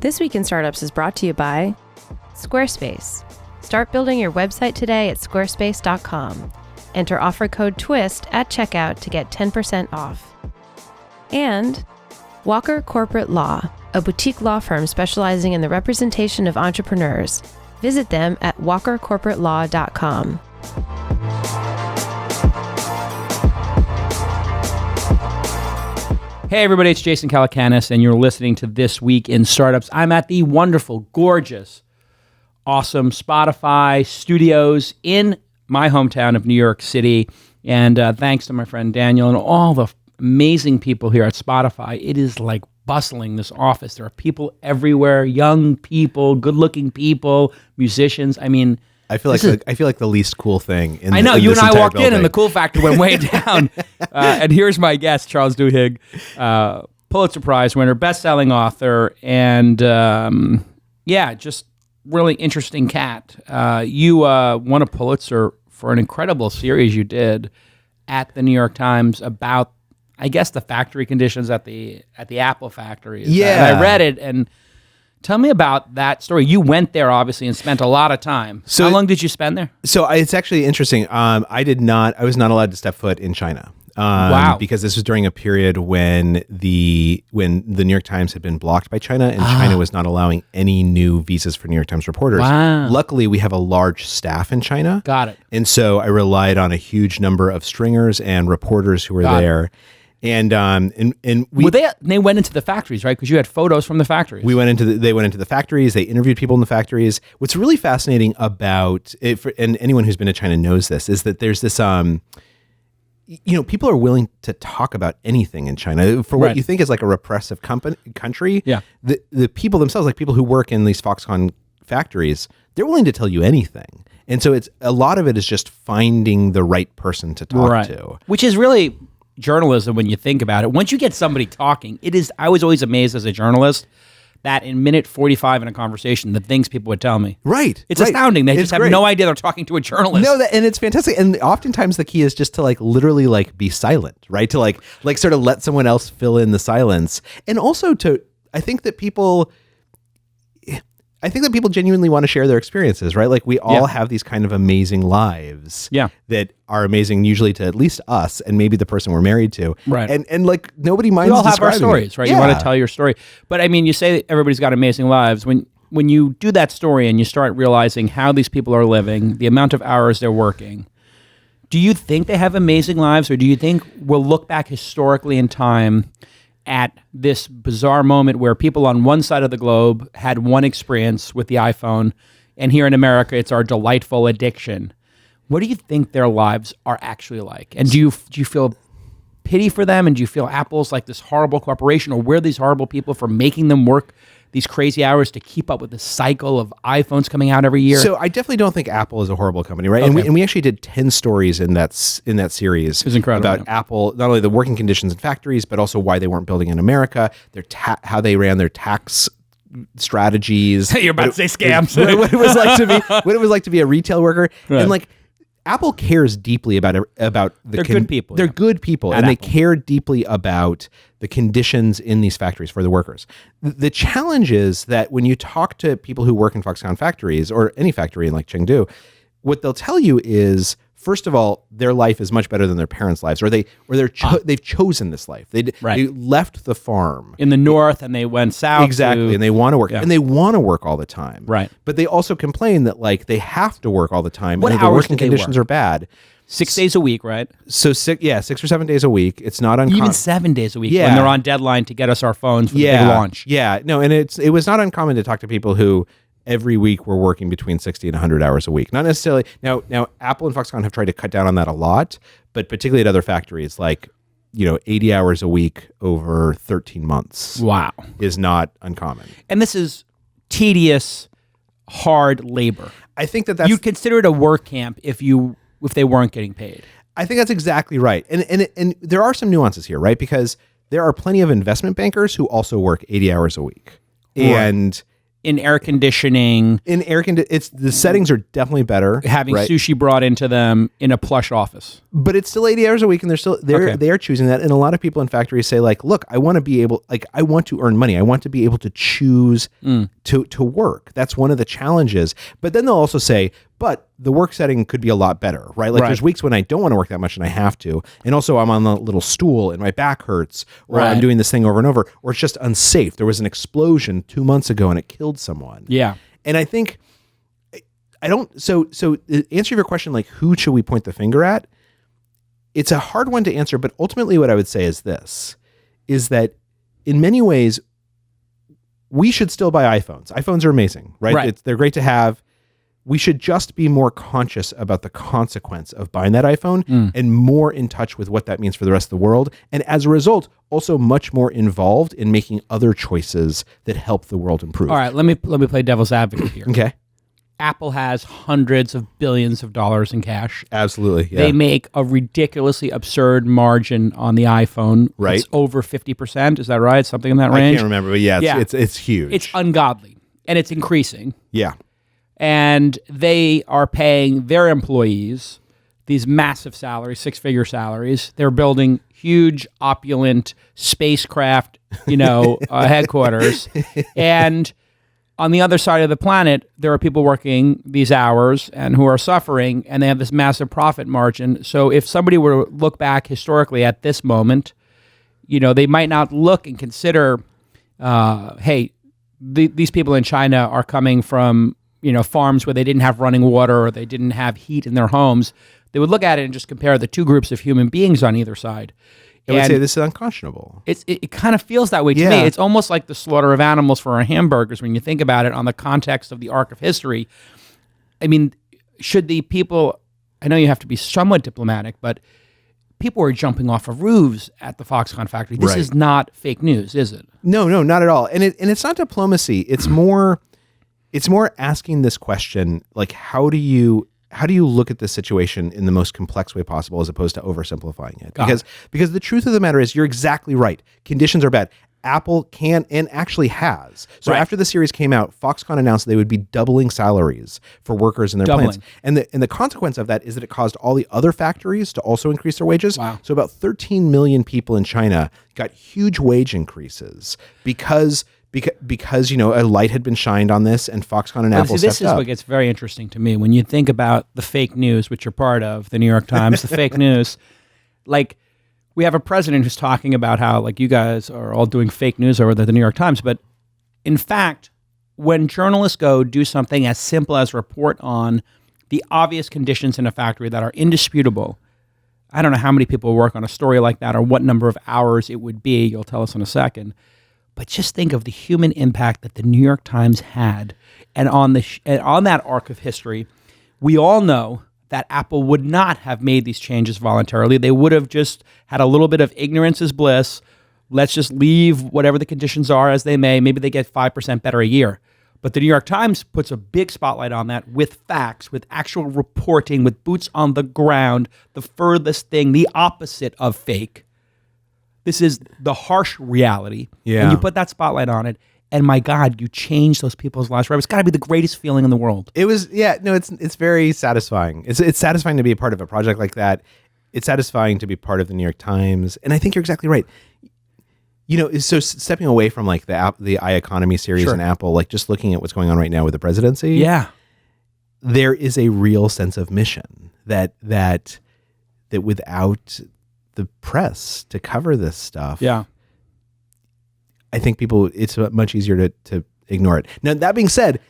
This Week in Startups is brought to you by Squarespace. Start building your website today at squarespace.com. Enter offer code TWIST at checkout to get 10% off. And Walker Corporate Law, a boutique law firm specializing in the representation of entrepreneurs. Visit them at walkercorporatelaw.com. Hey everybody, it's Jason Calacanis, and you're listening to This Week in Startups. I'm at the wonderful, gorgeous, awesome Spotify studios in my hometown of New York City. And thanks to my friend Daniel and all the amazing people here at Spotify, it is like bustling, this office. There are people everywhere, young people, good-looking people, musicians. I mean, I feel like the least cool thing. I know, you and I walked in and the cool factor went way down. And here's my guest, Charles Duhigg, Pulitzer Prize winner, best-selling author, and just really interesting cat. You won a Pulitzer for an incredible series you did at the New York Times about, I guess, the factory conditions at the Apple factory. Yeah. And I read it, and tell me about that story. You went there, obviously, and spent a lot of time. So how long did you spend there? So it's actually interesting. I was not allowed to step foot in China. Wow. Because this was during a period when the New York Times had been blocked by China, and China was not allowing any new visas for New York Times reporters. Wow. Luckily, we have a large staff in China. Got it. And so I relied on a huge number of stringers and reporters who were there. And they went into the factories, right? Because you had photos from the factories. They went into the factories. They interviewed people in the factories. What's really fascinating about it, and anyone who's been to China knows this, is that there's this, people are willing to talk about anything in China for what you think is like a repressive country. Yeah. The people themselves, like people who work in these Foxconn factories, they're willing to tell you anything. And so a lot of it is just finding the right person to talk to. Which is really journalism when you think about it. Once you get somebody talking, I was always amazed as a journalist that in minute 45 in a conversation, the things people would tell me. Right. It's astounding. They just have no idea they're talking to a journalist. No, and it's fantastic. And oftentimes the key is just to literally be silent, right? To sort of let someone else fill in the silence. And also I think that people genuinely want to share their experiences, right? Like we all have these kind of amazing lives that are amazing usually to at least us and maybe the person we're married to. Right. And nobody minds We all have our describing stories, it. right? Yeah. You want to tell your story. But I mean, you say that everybody's got amazing lives. When you do that story and you start realizing how these people are living, the amount of hours they're working, do you think they have amazing lives, or do you think we'll look back historically in time at this bizarre moment where people on one side of the globe had one experience with the iPhone, and here in America, it's our delightful addiction? What do you think their lives are actually like? And do you feel pity for them? And do you feel Apple's like this horrible corporation, or we're these horrible people for making them work these crazy hours to keep up with the cycle of iPhones coming out every year? So I definitely don't think Apple is a horrible company, right? Okay. And we actually did 10 stories in that series. It was incredible. About Apple, not only the working conditions in factories, but also why they weren't building in America, how they ran their tax strategies. You're about to say scams. What it was like to be a retail worker. Right. And Apple cares deeply about They're good people. They're good people, and Apple. they care deeply about the conditions in these factories for the workers. The challenge is that when you talk to people who work in Foxconn factories or any factory in Chengdu, what they'll tell you is, first of all, their life is much better than their parents' lives, they've chosen this life. They left the farm in the north and they went south. Exactly, and they want to work, and they want to work all the time. Right. But they also complain that they have to work all the time. What and hours the working do they conditions work? are bad. 6 days a week, right? So 6 or 7 days a week. It's not uncommon. Even 7 days a week when they're on deadline to get us our phones for the big launch. Yeah, no, and it was not uncommon to talk to people who every week were working between 60 and 100 hours a week. Not necessarily. Now Apple and Foxconn have tried to cut down on that a lot, but particularly at other factories, 80 hours a week over 13 months. Wow. Is not uncommon. And this is tedious, hard labor. I think that's... You'd consider it a work camp if they weren't getting paid. I think that's exactly right. And there are some nuances here, right? Because there are plenty of investment bankers who also work 80 hours a week. Right. And in air conditioning, it's the settings are definitely better. having right? sushi brought into them in a plush office. But it's still 80 hours a week, and they are choosing that. And a lot of people in factories say, like, look, I want to earn money. I want to be able to choose to work. That's one of the challenges. But then they'll also say, but the work setting could be a lot better, right? Like there's weeks when I don't want to work that much and I have to. And also I'm on the little stool and my back hurts, or I'm doing this thing over and over, or it's just unsafe. There was an explosion 2 months ago and it killed someone. Yeah. And I think so to answer your question, like, who should we point the finger at? It's a hard one to answer, but ultimately what I would say is this, is that in many ways, we should still buy iPhones. iPhones are amazing, right? They're great to have. We should just be more conscious about the consequence of buying that iPhone and more in touch with what that means for the rest of the world. And as a result, also much more involved in making other choices that help the world improve. All right, let me play devil's advocate here. Okay. Apple has hundreds of billions of dollars in cash. Absolutely. Yeah. They make a ridiculously absurd margin on the iPhone. Right. It's over 50%. Is that right? Something in that range? I can't remember, but it's huge. It's ungodly, and it's increasing. Yeah. And they are paying their employees these massive salaries, six-figure salaries. They're building huge, opulent spacecraft, headquarters. And on the other side of the planet, there are people working these hours and who are suffering, and they have this massive profit margin. So if somebody were to look back historically at this moment, they might not look and consider, hey, these people in China are coming from farms where they didn't have running water or they didn't have heat in their homes. They would look at it and just compare the two groups of human beings on either side. I would say this is unconscionable. It kind of feels that way to me. It's almost like the slaughter of animals for our hamburgers when you think about it on the context of the arc of history. I mean, should the people, I know you have to be somewhat diplomatic, but people are jumping off of roofs at the Foxconn factory. This is not fake news, is it? No, not at all. And it's not diplomacy. It's more asking this question, like, how do you look at this situation in the most complex way possible, as opposed to oversimplifying it? Because the truth of the matter is, you're exactly right. Conditions are bad. Apple can and actually has. So after the series came out, Foxconn announced they would be doubling salaries for workers in their plants. And the consequence of that is that it caused all the other factories to also increase their wages. Wow. So about 13 million people in China got huge wage increases because a light had been shined on this, and Foxconn and Apple stepped up. This is what gets very interesting to me when you think about the fake news, which you're part of, the New York Times, the fake news. Like, we have a president who's talking about how, like, you guys are all doing fake news over the New York Times, but in fact, when journalists go do something as simple as report on the obvious conditions in a factory that are indisputable, I don't know how many people work on a story like that or what number of hours it would be. You'll tell us in a second. But just think of the human impact that the New York Times had. And on that arc of history, we all know that Apple would not have made these changes voluntarily. They would have just had a little bit of ignorance is bliss. Let's just leave whatever the conditions are as they may. Maybe they get 5% better a year. But the New York Times puts a big spotlight on that with facts, with actual reporting, with boots on the ground, the furthest thing, the opposite of fake. This is the harsh reality. Yeah. And you put that spotlight on it, and my God, you change those people's lives. Right? It's got to be the greatest feeling in the world. It was, it's very satisfying. It's satisfying to be a part of a project like that. It's satisfying to be part of the New York Times. And I think you're exactly right. So stepping away from like the iEconomy series and Apple, like just looking at what's going on right now with the presidency. Yeah. There is a real sense of mission that without the press to cover this stuff. Yeah. I think it's much easier to ignore it. Now, that being said,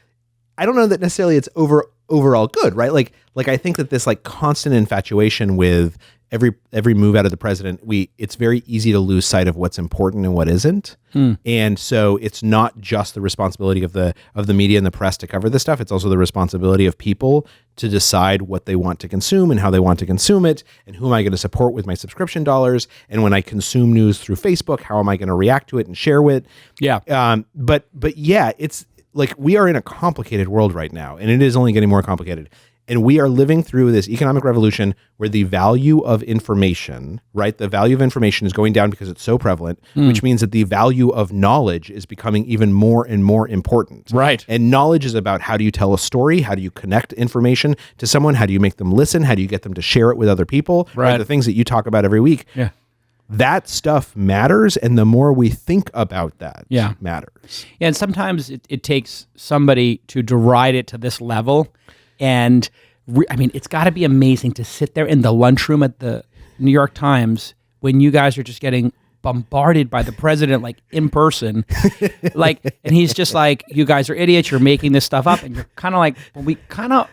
I don't know that necessarily it's overall good, right? Like I think that this like constant infatuation with every move out of the president, it's very easy to lose sight of what's important and what isn't. And so it's not just the responsibility of the media and the press to cover this stuff. It's also the responsibility of people to decide what they want to consume and how they want to consume it, and who am I going to support with my subscription dollars. And when I consume news through Facebook, how am I going to react to it and share it? Yeah. But yeah, it's like we are in a complicated world right now, and it is only getting more complicated. And we are living through this economic revolution where the value of information, right? The value of information is going down because it's so prevalent, which means that the value of knowledge is becoming even more and more important. Right. And knowledge is about how do you tell a story? How do you connect information to someone? How do you make them listen? How do you get them to share it with other people? Right. The things that you talk about every week. Yeah. That stuff matters. And the more we think about that matters. Yeah, and sometimes it takes somebody to deride it to this level. And I mean, it's got to be amazing to sit there in the lunchroom at the New York Times when you guys are just getting bombarded by the president, like in person, like, and he's just like, you guys are idiots. You're making this stuff up. And you're kind of like, well, we kind of,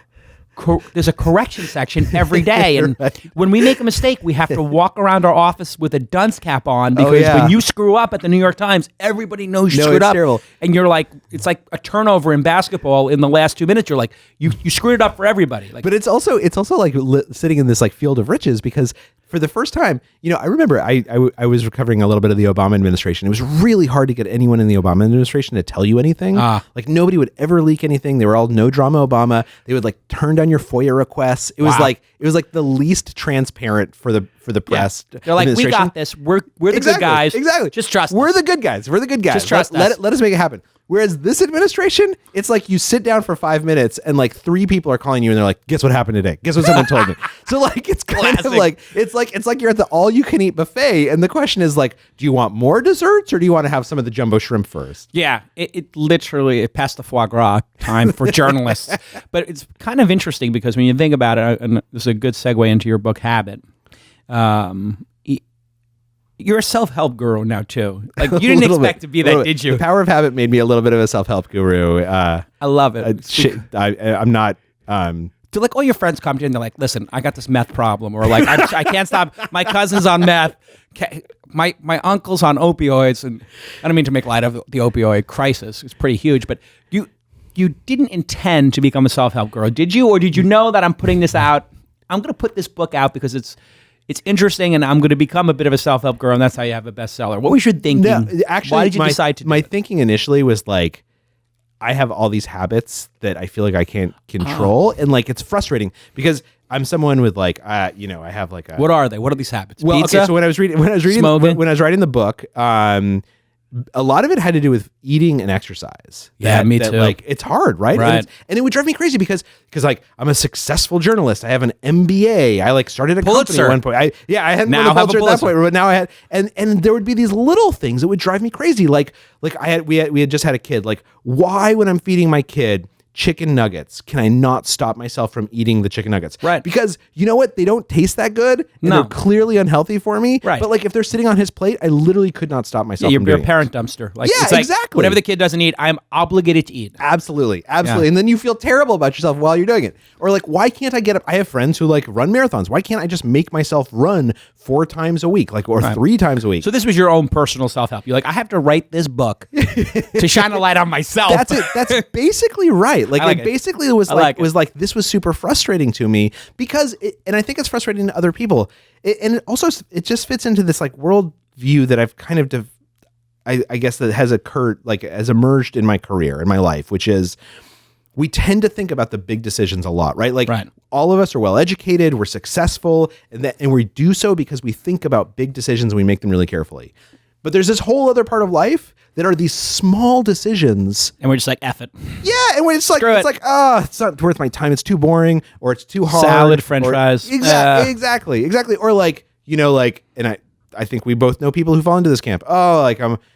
there's a correction section every day. And when we make a mistake, we have to walk around our office with a dunce cap on because when you screw up at the New York Times, everybody knows you screwed up. Terrible. And you're like, it's like a turnover in basketball in the last 2 minutes. You're like, you screwed it up for everybody. Like, but it's also like sitting in this like field of riches because for the first time, I remember I was recovering a little bit of the Obama administration. It was really hard to get anyone in the Obama administration to tell you anything. Like nobody would ever leak anything. They were all no drama Obama. They would like turn down your FOIA requests. It was like the least transparent for the press. They're like, we got this. We're the good guys. Exactly. Just trust us. We're the good guys. We're the good guys. Just trust us. Let us make it happen. Whereas this administration, it's like you sit down for 5 minutes and like 3 people are calling you and they're like, guess what happened today? Guess what someone told me? So like it's kind of like it's like you're at the all you can eat buffet and the question is like, do you want more desserts or do you want to have some of the jumbo shrimp first? Yeah, it literally passed the foie gras time for journalists. But it's kind of interesting because when you think about it, and this is a good segue into your book Habit. You're a self-help guru now too. Like you didn't expect to be that, did you? The Power of Habit made me a little bit of a self-help guru. I love it. I'm not. Do like all your friends come to you and they're like, "Listen, I got this meth problem," or like, "I can't stop. My cousin's on meth. My uncle's on opioids," and I don't mean to make light of the opioid crisis. It's pretty huge, but you didn't intend to become a self-help guru, did you? Or did you know that I'm putting this out? I'm going to put this book out because it's interesting, and I'm going to become a bit of a self-help guru, and that's how you have a bestseller. What was your thinking? No, actually, why did you decide to? My thinking initially was like, I have all these habits that I feel like I can't control, and like it's frustrating because I'm someone with like, I have like a. What are they? What are these habits? Well, Pizza? okay, so when I was writing the book, a lot of it had to do with eating and exercise. Yeah, me too. Like it's hard, right? Right. And it would drive me crazy because like I'm a successful journalist. I have an MBA. I like started a company at one point. I hadn't won a Pulitzer at that point, but now I had. And there would be these little things that would drive me crazy. Like we had just had a kid. Like why when I'm feeding my kid chicken nuggets, can I not stop myself from eating the chicken nuggets? Right. Because you know what? They don't taste that good. And they're clearly unhealtly for me. Right. But like if they're sitting on his plate, I literally could not stop myself from you're doing a parent dumpster. Like, Yeah, it's like, exactly. Whatever the kid doesn't eat, I'm obligated to eat. Absolutely. Yeah. And then you feel terrible about yourself while you're doing it. Or like, why can't I get up? I have friends who like run marathons. Why can't I just make myself run 4 times a week, like, or 3 times a week? So this was your own personal self-help. You're like, I have to write this book to shine a light on myself. That's it. That's basically right. Like, like it it. basically was like this was super frustrating to me because and I think it's frustrating to other people. And it also just fits into this like world view that I've kind of I guess that has emerged in my career, in my life, which is we tend to think about the big decisions a lot, right? Like all of us are well educated, we're successful, and we do so because we think about big decisions and we make them really carefully. But there's this whole other part of life that are these small decisions. And we're just like, F it. Yeah, and when it's like, it's not worth my time. It's too boring, or it's too hard. Salad, French fries. Exactly. Or like, and I think we both know people who fall into this camp. Oh,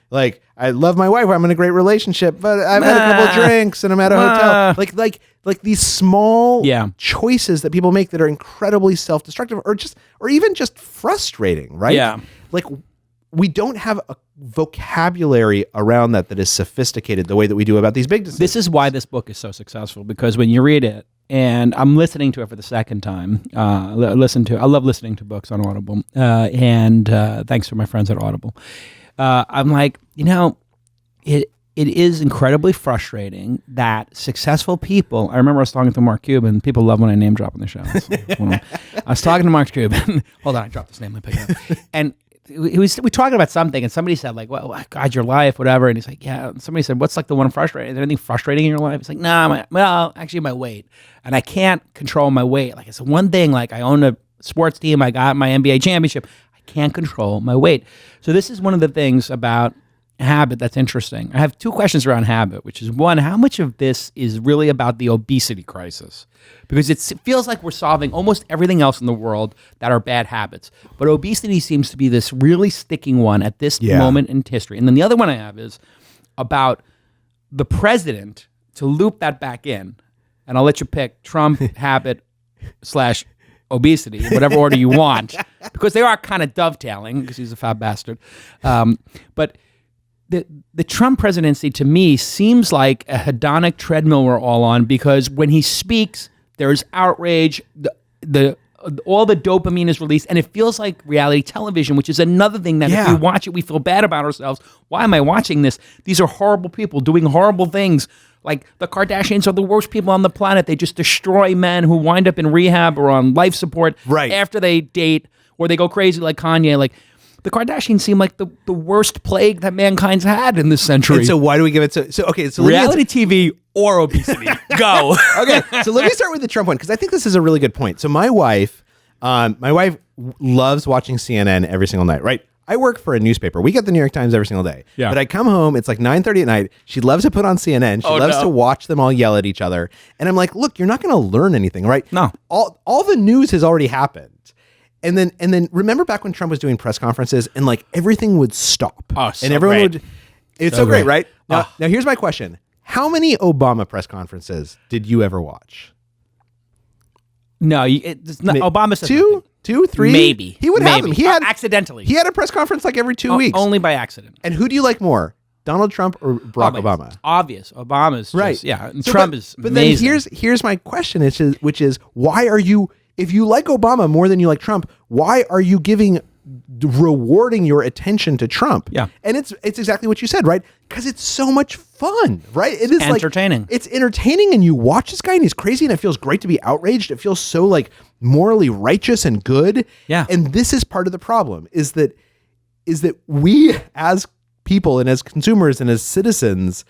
like I love my wife. I'm in a great relationship, but I've had a couple drinks and I'm at a hotel. Like these small choices that people make that are incredibly self-destructive, or even just frustrating, right? Yeah. Like we don't have a vocabulary around that is sophisticated the way that we do about these big decisions. This is why this book is so successful, because when you read it, and I'm listening to it for the second time, I love listening to books on Audible, and thanks to my friends at Audible. I'm like, it is incredibly frustrating that successful people. I remember I was talking to Mark Cuban. People love when I name drop on the show. I was talking to Mark Cuban. Hold on, I dropped this name. Let me pick it up. And we talking about something, and somebody said like, "Well, God, your life, whatever," and he's like, "Yeah." And somebody said, "What's like the one frustrating? Is there anything frustrating in your life?" He's like, "Nah, actually my weight, and I can't control my weight. Like it's one thing. Like I own a sports team, I got my NBA championship, I can't control my weight." So this is one of the things about habit that's interesting. I have two questions around habit, which is one, how much of this is really about the obesity crisis? Because it feels like we're solving almost everything else in the world that are bad habits. But obesity seems to be this really sticking one at this moment in history. And then the other one I have is about the president, to loop that back in, and I'll let you pick Trump, habit, / obesity, whatever order you want, because they are kind of dovetailing, because he's a fat bastard. But the Trump presidency, to me, seems like a hedonic treadmill we're all on, because when he speaks, there's outrage, all the dopamine is released, and it feels like reality television, which is another thing that if we watch it, we feel bad about ourselves. Why am I watching this? These are horrible people doing horrible things. Like the Kardashians are the worst people on the planet. They just destroy men who wind up in rehab or on life support after they date, or they go crazy like Kanye. Like, the Kardashians seem like the worst plague that mankind's had in this century. And so why do we give it so reality TV or obesity? Go. Okay, so let me start with the Trump one, because I think this is a really good point. So my wife loves watching CNN every single night, right? I work for a newspaper. We get the New York Times every single day. Yeah. But I come home, it's like 9:30 at night. She loves to put on CNN. She loves to watch them all yell at each other. And I'm like, look, you're not going to learn anything, right? No. All the news has already happened. And then remember back when Trump was doing press conferences and like everything would stop. Oh, so and everyone great. would. It's so great, right? Now here's my question. How many Obama press conferences did you ever watch? No, Obama said two, three? Maybe. He would have them. He had accidentally. He had a press conference like every 2 weeks. Only by accident. And who do you like more? Donald Trump or Barack Obama? It's obvious. Obama's right. Just, yeah. And So, Trump is but amazing. then here's my question, which is why are you, if you like Obama more than you like Trump, why are you rewarding your attention to Trump? Yeah. And it's exactly what you said, right? Because it's so much fun, right? It is entertaining. It's entertaining, and you watch this guy and he's crazy, and it feels great to be outraged. It feels so like morally righteous and good. Yeah. And this is part of the problem is that we as people and as consumers and as citizens,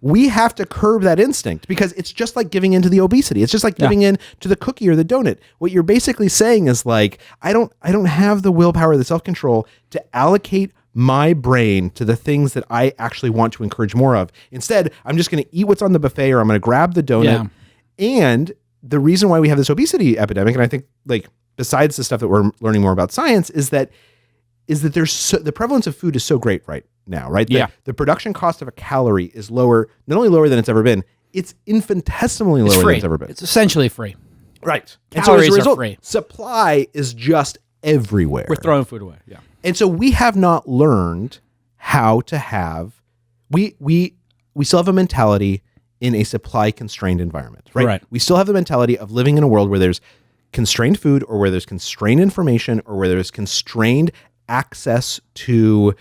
we have to curb that instinct, because it's just like giving into the obesity. It's just like giving in to the cookie or the donut. What you're basically saying is like, I don't have the willpower, the self-control to allocate my brain to the things that I actually want to encourage more of. Instead, I'm just going to eat what's on the buffet, or I'm going to grab the donut. Yeah. And the reason why we have this obesity epidemic, and I think like besides the stuff that we're learning more about science, is that the prevalence of food is so great right now, right? The production cost of a calorie is not only lower than it's ever been, it's infinitesimally lower than it's ever been. It's essentially free. Right. Calories and so as a result, are free. Supply is just everywhere. We're throwing food away. Yeah. And so we have not learned how to have, we still have a mentality in a supply constrained environment, right? We still have the mentality of living in a world where there's constrained food, or where there's constrained information, or where there's constrained access to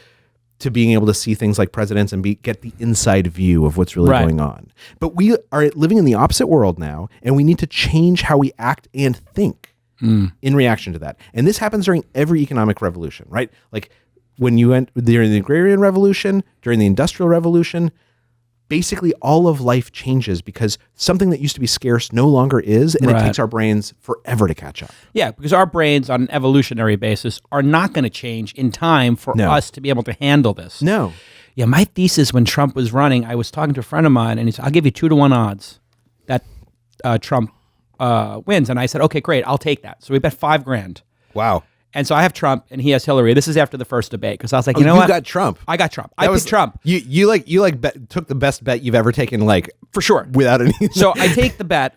being able to see things like presidents and get the inside view of what's really going on. But we are living in the opposite world now, and we need to change how we act and think in reaction to that. And this happens during every economic revolution, right? Like when you went during the agrarian revolution, during the industrial revolution, basically all of life changes because something that used to be scarce no longer is, and it takes our brains forever to catch up. Yeah, because our brains on an evolutionary basis are not going to change in time for us to be able to handle this. No. Yeah, my thesis when Trump was running, I was talking to a friend of mine, and he said, I'll give you 2-to-1 odds that Trump wins. And I said, okay, great, I'll take that. So we bet $5,000. Wow. And so I have Trump, and he has Hillary. This is after the first debate, because I was like, you know what? You got Trump. I got Trump. I picked Trump. You took the best bet you've ever taken, like for sure, without any. So I take the bet,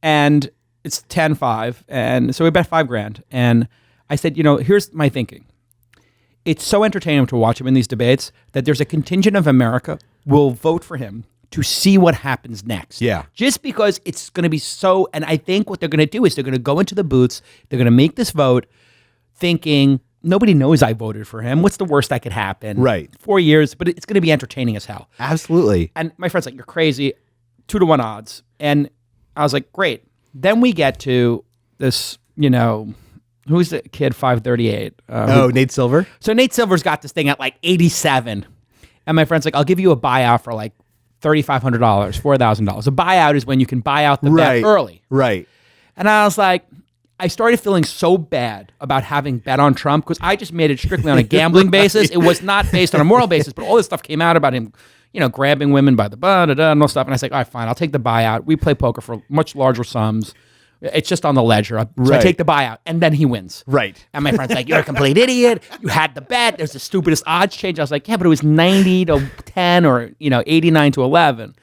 and it's 10-5, and so we bet $5,000. And I said, here's my thinking. It's so entertaining to watch him in these debates that there's a contingent of America will vote for him to see what happens next. Yeah. Just because it's going to be so, and I think what they're going to do is they're going to go into the booths, they're going to make this vote, thinking nobody knows I voted for him. What's the worst that could happen? Right. 4 years, but it's going to be entertaining as hell. Absolutely. And my friend's like, you're crazy. 2-to-1 odds. And I was like, great. Then we get to this, who's the kid 538? Nate Silver. So Nate Silver's got this thing at like 87. And my friend's like, I'll give you a buyout for like $3,500, $4,000. A buyout is when you can buy out the bet early. Right. And I was like, I started feeling so bad about having bet on Trump because I just made it strictly on a gambling basis. It was not based on a moral basis, but all this stuff came out about him, grabbing women by the butt and all stuff. And I was like, all right, fine, I'll take the buyout. We play poker for much larger sums. It's just on the ledger. So I take the buyout, and then he wins. Right. And my friend's like, you're a complete idiot. You had the bet. There's the stupidest odds change. I was like, yeah, but it was 90 to 10 or, 89 to 11.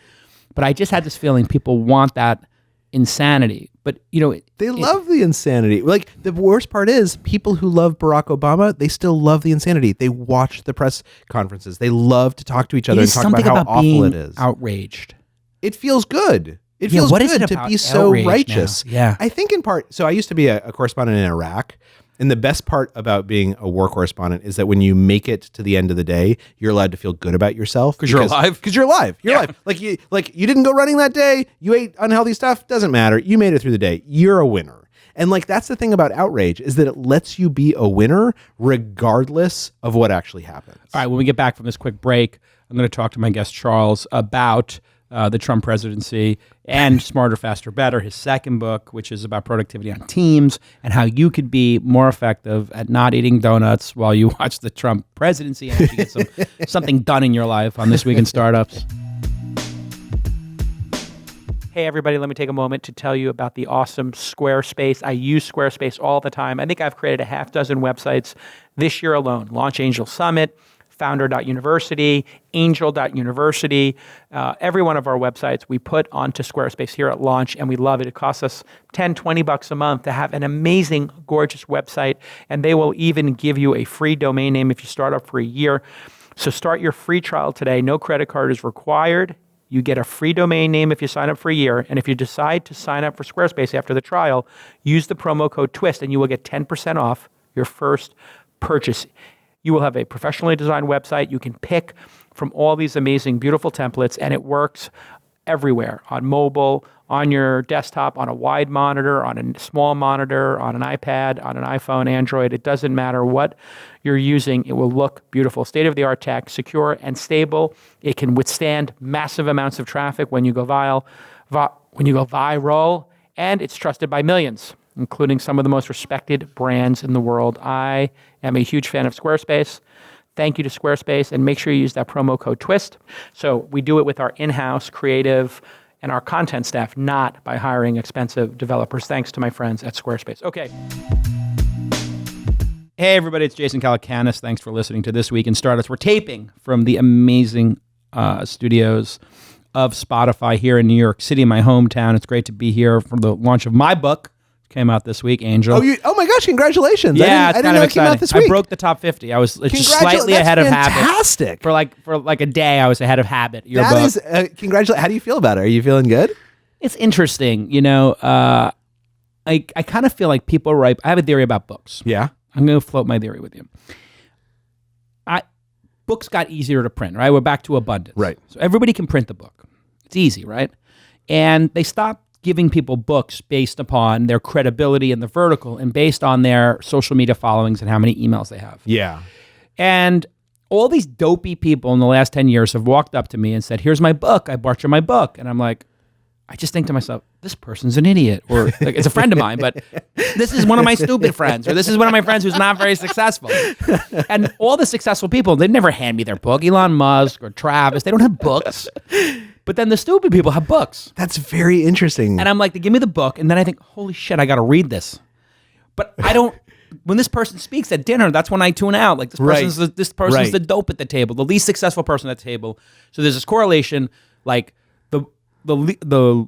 But I just had this feeling people want that insanity. But, they love the insanity. Like, the worst part is people who love Barack Obama, they still love the insanity. They watch the press conferences. They love to talk to each other and talk about how awful it is. Outraged. It feels good. It feels good to be so righteous. Now? Yeah. I think in part, so I used to be a correspondent in Iraq. And the best part about being a war correspondent is that when you make it to the end of the day, you're allowed to feel good about yourself. Because you're alive? Because you're alive. You're alive. Like you didn't go running that day. You ate unhealthy stuff. Doesn't matter. You made it through the day. You're a winner. And like that's the thing about outrage is that it lets you be a winner regardless of what actually happens. All right, when we get back from this quick break, I'm going to talk to my guest Charles about the Trump presidency and Smarter, Faster, Better, his second book, which is about productivity on teams and how you could be more effective at not eating donuts while you watch the Trump presidency and actually get something done in your life on This Week in Startups. Hey, everybody, let me take a moment to tell you about the awesome Squarespace. I use Squarespace all the time. I think I've created a half dozen websites this year alone. Launch Angel Summit, Founder.University, Angel.University. Every one of our websites we put onto Squarespace here at launch, and we love it. It costs us $10, $20 a month to have an amazing, gorgeous website, and they will even give you a free domain name if you start up for a year. So start your free trial today. No credit card is required. You get a free domain name if you sign up for a year. And if you decide to sign up for Squarespace after the trial, use the promo code TWIST and you will get 10% off your first purchase. You will have a professionally designed website. You can pick from all these amazing, beautiful templates, and it works everywhere, on mobile, on your desktop, on a wide monitor, on a small monitor, on an iPad, on an iPhone, Android. It doesn't matter what you're using. It will look beautiful. State-of-the-art tech, secure and stable. It can withstand massive amounts of traffic when you go viral, and it's trusted by millions, including some of the most respected brands in the world. I am a huge fan of Squarespace. Thank you to Squarespace, and make sure you use that promo code TWIST. So we do it with our in-house creative and our content staff, not by hiring expensive developers. Thanks to my friends at Squarespace. Okay. Hey, everybody, it's Jason Calacanis. Thanks for listening to This Week in Startups. We're taping from the amazing studios of Spotify here in New York City, my hometown. It's great to be here for the launch of my book. Came out this week, Angel. Oh my gosh, congratulations. Yeah, I didn't know it came out this week. I broke the top 50. I was just slightly ahead of Habit. Fantastic. For like a day, I was ahead of Habit. Your book. That is, congratulations. How do you feel about it? Are you feeling good? It's interesting. I kind of feel like people write. I have a theory about books. Yeah. I'm going to float my theory with you. Books got easier to print, right? We're back to abundance. Right. So everybody can print the book. It's easy, right? And they stopped giving people books based upon their credibility in the vertical and based on their social media followings and how many emails they have. Yeah. And all these dopey people in the last 10 years have walked up to me and said, here's my book. I bought you my book. And I'm like, I just think to myself, this person's an idiot. Or like, it's a friend of mine, but this is one of my stupid friends. Or this is one of my friends who's not very successful. And all the successful people, they never hand me their book. Elon Musk or Travis, they don't have books. But then the stupid people have books. That's very interesting. And I'm like, they give me the book, and then I think, holy shit, I got to read this. But I don't, when this person speaks at dinner, that's when I tune out. Like, this person's the dope at the table, the least successful person at the table. So there's this correlation, like, the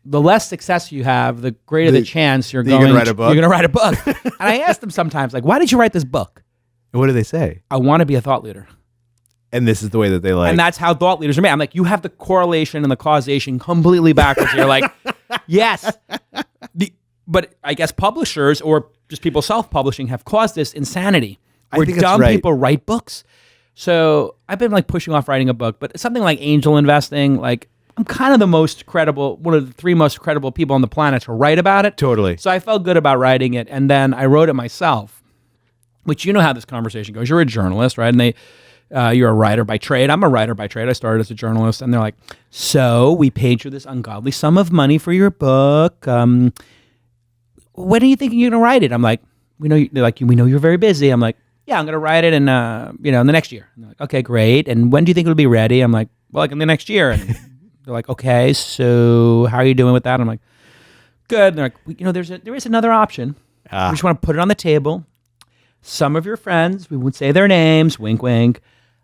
less success you have, the greater the chance you're going to write a book. You're going to write a book. And I ask them sometimes, like, why did you write this book? And what do they say? I want to be a thought leader. And this is the way that they like. And that's how thought leaders are made. I'm like, you have the correlation and the causation completely backwards. You're like, yes. But I guess publishers or just people self-publishing have caused this insanity where dumb people write books. So I've been like pushing off writing a book, but something like angel investing, like I'm kind of the most credible, one of the 3 most credible people on the planet to write about it. Totally. So I felt good about writing it, and then I wrote it myself. Which, you know how this conversation goes. You're a journalist, right? And you're a writer by trade. I'm a writer by trade. I started as a journalist, and they're like, "So we paid you this ungodly sum of money for your book. When are you thinking you're going to write it?" I'm like, "We know." They're like, "We know you're very busy." I'm like, "Yeah, I'm going to write it in in the next year." And they're like, "Okay, great. And when do you think it'll be ready?" I'm like, "Well, like in the next year." And they're like, "Okay, so how are you doing with that?" I'm like, "Good." And they're like, there is another option. We just want to put it on the table. Some of your friends, we won't say their names, wink, wink,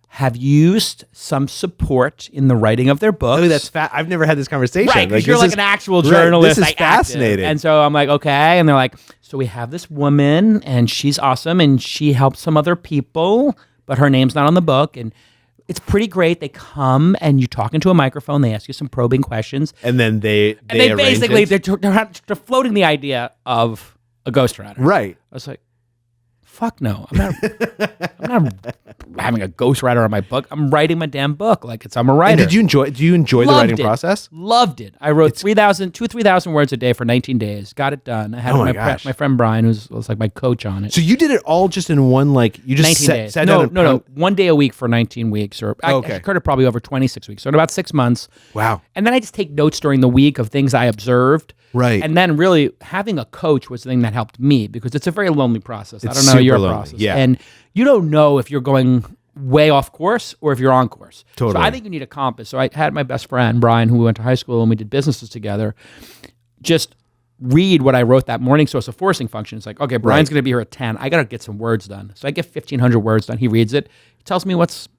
have used some support in the writing of their books." Oh, that's I've never had this conversation. Right, because you're like an actual journalist. This is fascinating. And so I'm like, okay. And they're like, "So we have this woman, and she's awesome, and she helps some other people, but her name's not on the book. And it's pretty great. They come, and you talk into a microphone. They ask you some probing questions. And then they basically, arrange it. they're floating the idea of a ghostwriter." Right. I was like, fuck no. I'm not having a ghostwriter on my book. I'm writing my damn book. Like I'm a writer. And do you enjoy the writing process? Loved it. I wrote 3,000 words a day for 19 days. Got it done. I had my friend Brian, who was like my coach on it. So you did it all just in one, like, you just 19 days. sat down. No. 1 day a week for 19 weeks. I occurred it probably over 26 weeks. So in about 6 months. Wow. And then I just take notes during the week of things I observed. Right. And then really having a coach was the thing that helped me, because it's a very lonely process. I don't know super your lonely, process. yeah. And you don't know if you're going way off course or if you're on course. Totally. So I think you need a compass. So I had my best friend, Brian, who we went to high school and we did businesses together, just read what I wrote that morning. So it's a forcing function. It's like, okay, Brian's going to be here at 10. I got to get some words done. So I get 1,500 words done. He reads it. He tells me what's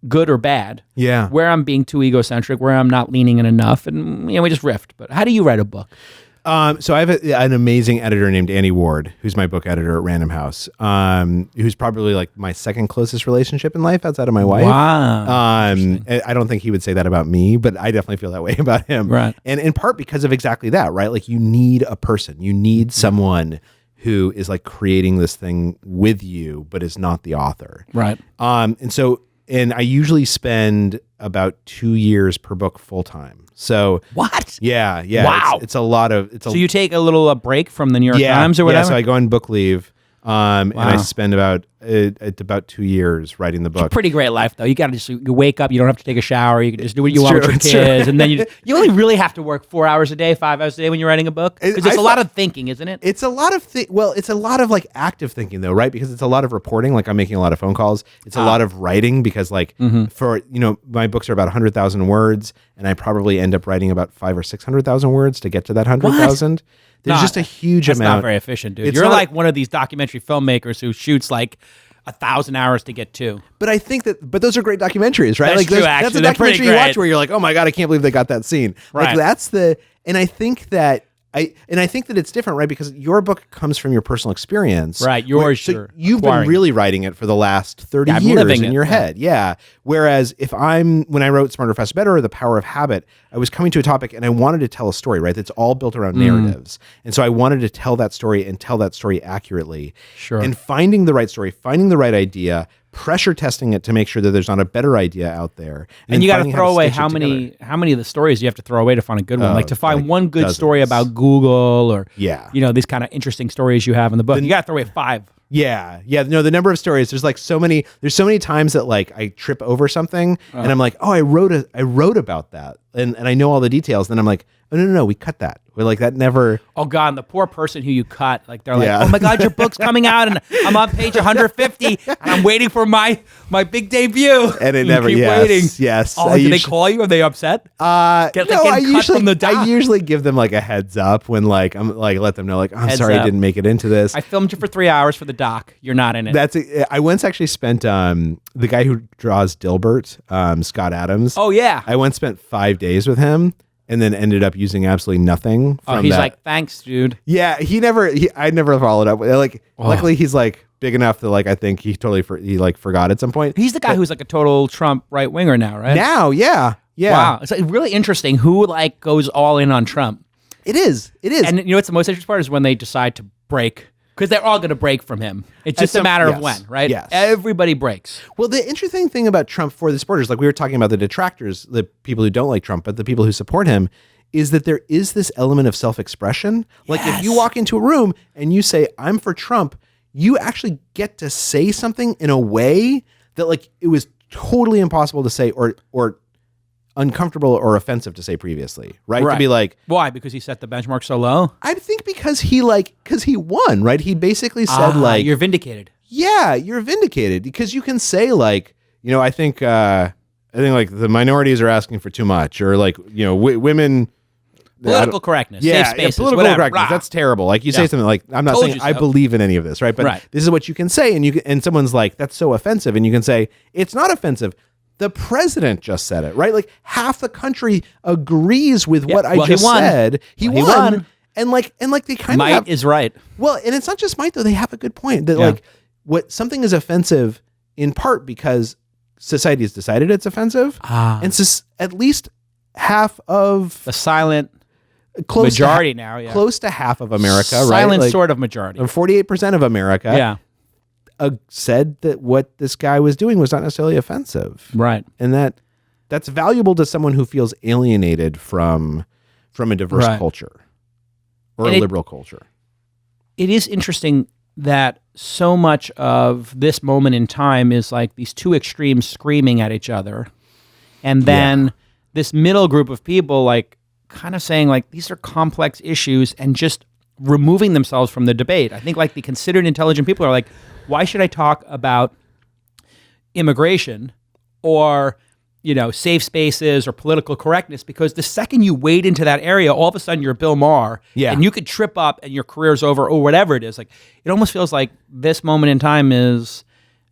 good or bad. Yeah. Where I'm being too egocentric, where I'm not leaning in enough. And we just riffed. But how do you write a book? So I have an amazing editor named Annie Ward, who's my book editor at Random House, who's probably like my second closest relationship in life outside of my wife. Wow. I don't think he would say that about me, but I definitely feel that way about him. Right. And in part because of exactly that, right? Like you need a person, you need someone who is like creating this thing with you, but is not the author. Right. And I usually spend about 2 years per book full time. So what? Yeah. Wow. It's a lot of. So you take a little break from the New York Times or whatever? Yeah, so I go on book leave, and I spend about 2 years writing the book. It's a pretty great life, though. You got to just, you wake up, you don't have to take a shower, you can just do what you want with your kids, and then you only really have to work 4 hours a day, 5 hours a day when you're writing a book, because it's a lot of thinking, isn't it? It's a lot of it's a lot of like active thinking though, right? Because it's a lot of reporting. Like I'm making a lot of phone calls. It's a lot of writing because like for my books are about 100,000 words, and I probably end up writing about 500,000 or 600,000 words to get to that 100,000. There's just a huge that's amount. Not very efficient, dude. It's You're not- like one of these documentary filmmakers who shoots like 1,000 hours to get to. But I think but those are great documentaries, right? That's true, That's actually. a They're pretty documentary you watch great. where you're like, oh my God, I can't believe they got that scene. Right. Like and I think that it's different, right? Because your book comes from your personal experience. Right, yours, So you're you've acquiring. been really writing it for the last 30 I'm years living in it, your yeah. head. Yeah. Whereas when I wrote Smarter, Faster, Better, or The Power of Habit, I was coming to a topic and I wanted to tell a story, right? That's all built around narratives. And so I wanted to tell that story and tell that story accurately. Sure. And finding the right story, finding the right idea, pressure testing it to make sure that there's not a better idea out there. And you got to throw away stitch it how together. many of the stories you have to throw away to find a good one. Like to find like one good dozens. story about Google or Yeah. these kind of interesting stories you have in the book. You got to throw away 5. Yeah. No, the number of stories, there's so many times that like I trip over something and I'm like, oh, I wrote about that and I know all the details. Then I'm like, oh, no, we cut that. We're like, that never. Oh God, and the poor person who you cut, like they're like, Yeah. oh my God, your book's coming out and I'm on page 150 and I'm waiting for my big debut. And it you never, keep yes, waiting. yes. Oh, did they call you? Are they upset? No, getting I cut from the doc. I usually give them like a heads up when like I'm like, let them know like, I'm Heads sorry up. I didn't make it into this. I filmed you for 3 hours for the doc. You're not in it. I once actually spent the guy who draws Dilbert, Scott Adams. Oh yeah. I once spent 5 days with him and then ended up using absolutely nothing from He's that. like, thanks, dude. Yeah, I never followed up with it. Like, luckily he's like big enough that like I think he totally forgot at some point. He's the guy who's like a total Trump right winger now, right? Now, yeah. Wow, it's like really interesting who like goes all in on Trump. It is. And what's the most interesting part is when they decide to break Because they're all going to break from him. It's just a some- matter of yes. when, right? Yes. Everybody breaks. Well, the interesting thing about Trump for the supporters, like we were talking about the detractors, the people who don't like Trump, but the people who support him, is that there is this element of self-expression. Like if you walk into a room and you say, I'm for Trump, you actually get to say something in a way that like it was totally impossible to say or uncomfortable or offensive to say previously, right? To be like, why? Because he set the benchmark so low? I think because he won, right? He basically said like, you're vindicated. yeah, you're vindicated because you can say like, you know, I think like the minorities are asking for too much, or like, you know, women. Political correctness, Yeah, safe spaces, political whatever. correctness. Rah. That's terrible. Like you say something like, I'm not Told saying you I so. believe in any of this, right? But Right. this is what you can say, and someone's like, that's so offensive, and you can say it's not offensive. The president just said it, right? Like half the country agrees with what I well, he just won. said. He Well, he won. won. And like they kind of Might have, is right. well, and it's not just might though. They have a good point that Yeah. like what something is offensive in part because society has decided it's offensive, and at least half of The silent close majority to, now, yeah. close to half of America, right? Silent Like, sort of majority. 48% of America, Yeah, said that what this guy was doing was not necessarily offensive, right. and that's valuable to someone who feels alienated from a diverse Right. culture or And a it- liberal culture. It is interesting that so much of this moment in time is like these two extremes screaming at each other. And then this middle group of people like kind of saying like these are complex issues and just removing themselves from the debate. I think like the considered intelligent people are like, why should I talk about immigration or, you know, safe spaces or political correctness? Because the second you wade into that area, all of a sudden you're Bill Maher, Yeah. and you could trip up and your career's over or whatever it is. Like it almost feels like this moment in time is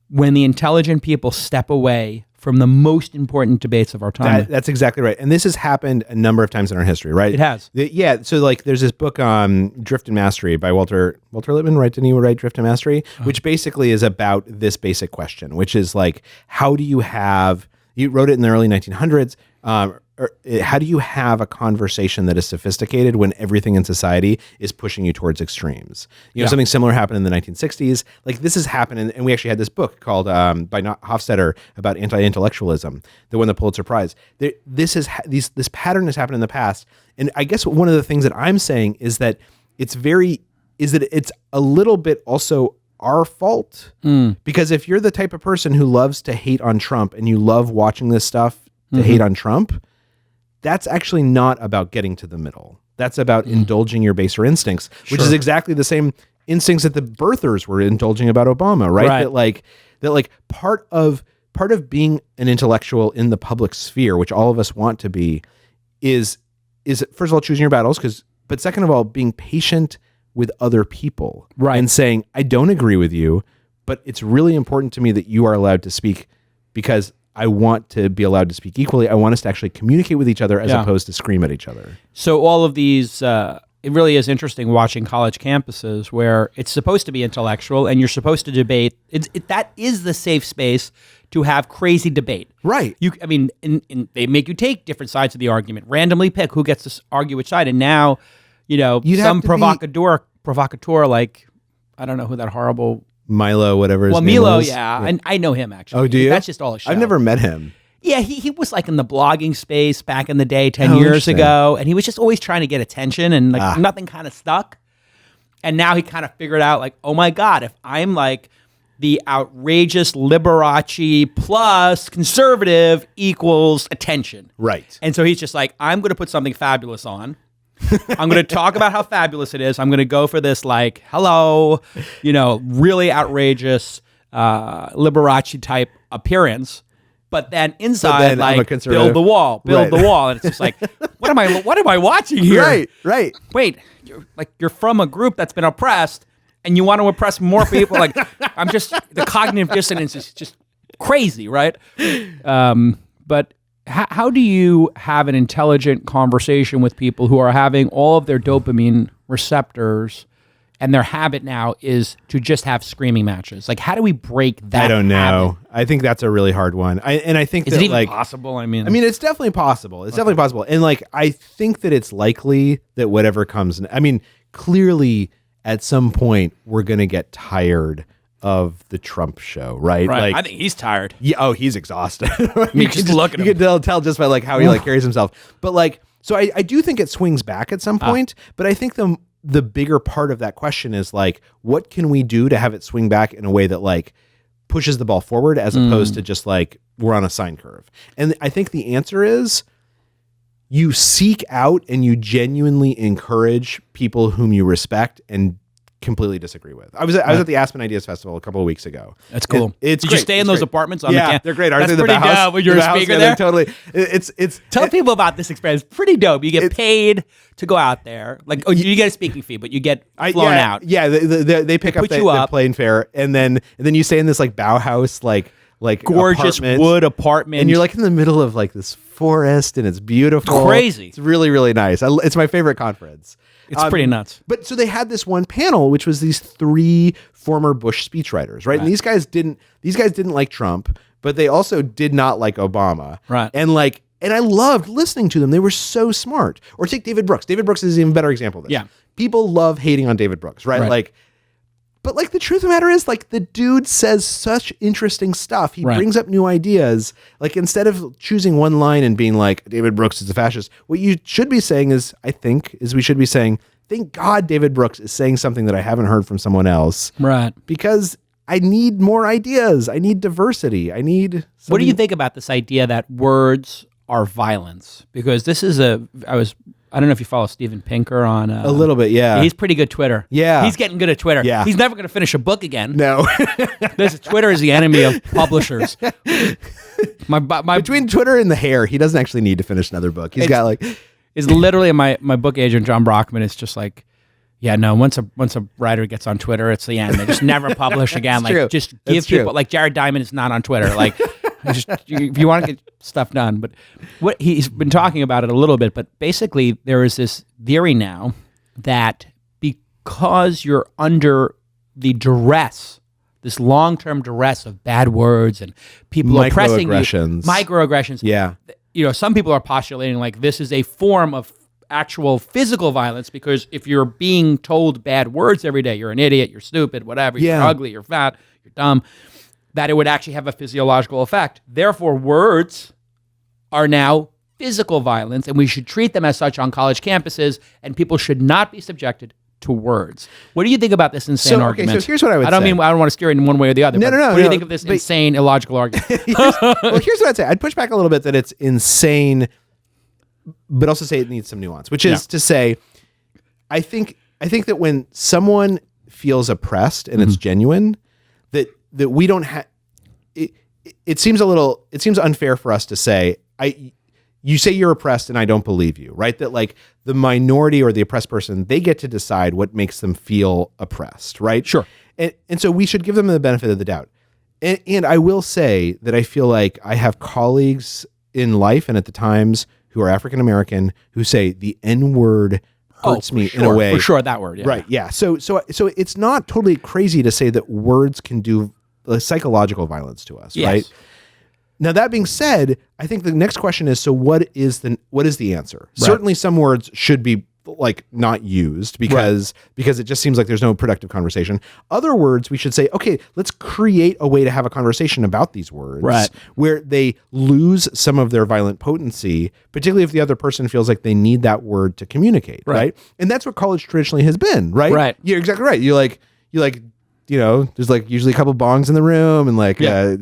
when the intelligent people step away from the most important debates of our time. That's exactly right. And this has happened a number of times in our history, right? It has. Yeah. So like there's this book, Drift and Mastery by Walter Lippmann, right? Didn't he write Drift and Mastery? Which basically is about this basic question, which is like, how do you have, you wrote it in the early 1900s, how do you have a conversation that is sophisticated when everything in society is pushing you towards extremes? You know, something similar happened in the 1960s. Like this has happened, and we actually had this book called by Hofstadter about anti-intellectualism that won the Pulitzer Prize. This pattern has happened in the past, and I guess one of the things that I'm saying is that it's a little bit also our fault, because if you're the type of person who loves to hate on Trump and you love watching this stuff to hate on Trump, that's actually not about getting to the middle. That's about indulging your baser instincts, which is exactly the same instincts that the birthers were indulging about Obama, right? That like part of being an intellectual in the public sphere, which all of us want to be, is first of all choosing your battles, but second of all being patient with other people, Right. and saying, I don't agree with you, but it's really important to me that you are allowed to speak because I want to be allowed to speak equally. I want us to actually communicate with each other as opposed to scream at each other. So all of these, it really is interesting watching college campuses where it's supposed to be intellectual and you're supposed to debate. That is the safe space to have crazy debate. Right. They make you take different sides of the argument, randomly pick who gets to argue which side. And now, you know, You'd some have to provocateur, like, I don't know who that horrible. Milo, whatever his name Milo, was. yeah. And I know him actually. Oh, do you? That's just all a show. I've never met him. Yeah, he was like in the blogging space back in the day, 10 Oh, years interesting. ago, and he was just always trying to get attention, and like nothing kind of stuck. And now he kind of figured out, like, oh my God, if I'm like the outrageous Liberace plus conservative equals attention. Right. And so he's just like, I'm going to put something fabulous on. I'm going to talk about how fabulous it is. I'm going to go for this, like, hello, you know, really outrageous Liberace type appearance. But then inside, then I'm a like, conservative. build the wall, Right. and it's just like, what am I watching here? Right. Wait, you're from a group that's been oppressed, and you want to oppress more people. Like, the cognitive dissonance is just crazy, right? But how do you have an intelligent conversation with people who are having all of their dopamine receptors, and their habit now is to just have screaming matches? Like, how do we break that? I don't know. habit? I think that's a really hard one. I think Is that it even like possible? I mean, it's definitely possible. It's definitely possible. And like, I think that it's likely that whatever comes, I mean, clearly at some point we're going to get tired of the Trump show, right? Right. Like, I think he's tired. yeah, oh, he's exhausted. You just look at him. You can tell just by like how he like carries himself. But like, so I do think it swings back at some point. But I think the bigger part of that question is like, what can we do to have it swing back in a way that like pushes the ball forward as opposed to just like we're on a sine curve? And I think the answer is you seek out and you genuinely encourage people whom you respect and completely disagree with. I was at the Aspen Ideas Festival a couple of weeks ago. That's cool. And it's Did great. you stay in It's those great. apartments on Yeah, the they're great. Aren't That's they the pretty house? dope when you're a The house, speaker yeah, there. they're totally. It's Tell people about this experience. Pretty dope. You get paid to go out there. Like, oh, you get a speaking fee, but you get flown out. Yeah, they pick up put the, you the up. plane fare, and then you stay in this like Bauhaus like Gorgeous apartment, wood apartment. and you're like in the middle of like this forest, and it's beautiful, Crazy. It's really really nice. It's my favorite conference. It's pretty nuts. But so they had this one panel, which was these 3 former Bush speechwriters, right? And these guys didn't like Trump, but they also did not like Obama, Right. And I loved listening to them. They were so smart. Or take David Brooks. David Brooks is an even better example of this. Yeah. People love hating on David Brooks, right? Right. But like the truth of the matter is, like, the dude says such interesting stuff. He Right. brings up new ideas. Like, instead of choosing one line and being like, David Brooks is a fascist, what you should be saying is, we should be saying, thank God David Brooks is saying something that I haven't heard from someone else. Right. Because I need more ideas. I need diversity. I need What do something- you think about this idea that words are violence? Because this is I don't know if you follow Steven Pinker on a little bit, yeah. He's pretty good Twitter. Yeah. He's getting good at Twitter. Yeah. He's never going to finish a book again. No. Twitter is the enemy of publishers. My Between Twitter and the hair, he doesn't actually need to finish another book. He's got like is literally my book agent John Brockman is just like, yeah, no. Once a writer gets on Twitter, it's the end. They just never publish again. Like, true. just That's give people true. like Jared Diamond is not on Twitter. Like, if you want to get stuff done, but what he's been talking about it a little bit. But basically, there is this theory now that because you're under the duress, this long-term duress of bad words and people oppressing you, microaggressions. Yeah. Some people are postulating like this is a form of actual physical violence because if you're being told bad words every day, you're an idiot, you're stupid, whatever, you're Yeah. ugly, you're fat, you're dumb, that it would actually have a physiological effect. Therefore, words are now physical violence, and we should treat them as such on college campuses, and people should not be subjected to words. What do you think about this insane argument? so here's what I would I don't say. mean I don't want to steer it in one way or the other. No, but no, no, What do you no, think of this but- insane, illogical argument? Well, here's what I'd say. I'd push back a little bit that it's insane, but also say it needs some nuance, which is to say, I think that when someone feels oppressed and it's genuine, that we don't have. It seems unfair for us to say you say you're oppressed and I don't believe you, right? That like the minority or the oppressed person, they get to decide what makes them feel oppressed, right? Sure. And so we should give them the benefit of the doubt. And I will say that I feel like I have colleagues in life and at the Times who are African American who say the N-word hurts me in a way. For sure, that word. Yeah. Right. Yeah. So it's not totally crazy to say that words can do psychological violence to us, Yes. right? Now that being said, I think the next question is: so what is the answer? Right. Certainly, some words should be like not used because it just seems like there's no productive conversation. Other words, we should say, okay, let's create a way to have a conversation about these words, Right. where they lose some of their violent potency, particularly if the other person feels like they need that word to communicate, right? And that's what college traditionally has been, right? Right. You're exactly right. You like. There's like usually a couple bongs in the room and like a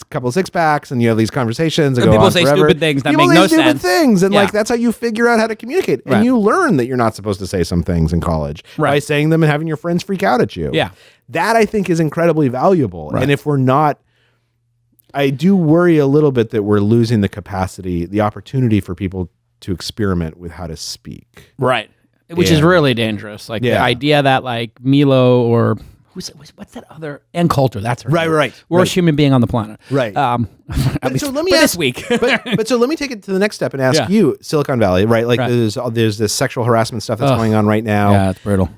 couple 6-packs, and you have these conversations that And go people on say forever. stupid things that People make say no stupid sense. things, and Yeah. like that's how you figure out how to communicate. Right. And you learn that you're not supposed to say some things in college by saying them and having your friends freak out at you. Yeah. That I think is incredibly valuable. Right. And if we're not, I do worry a little bit that we're losing the capacity, the opportunity for people to experiment with how to speak. Right. Which is Yeah. really dangerous. Like the Yeah. idea that like Milo or what's that other Ann Coulter? That's her. name. Right. Worst human being on the planet. Right. At least so let me for ask- this week. but so let me take it to the next step and ask Yeah. you, Silicon Valley, right? Like Right. there's this sexual harassment stuff that's going on right now. Yeah, it's brutal.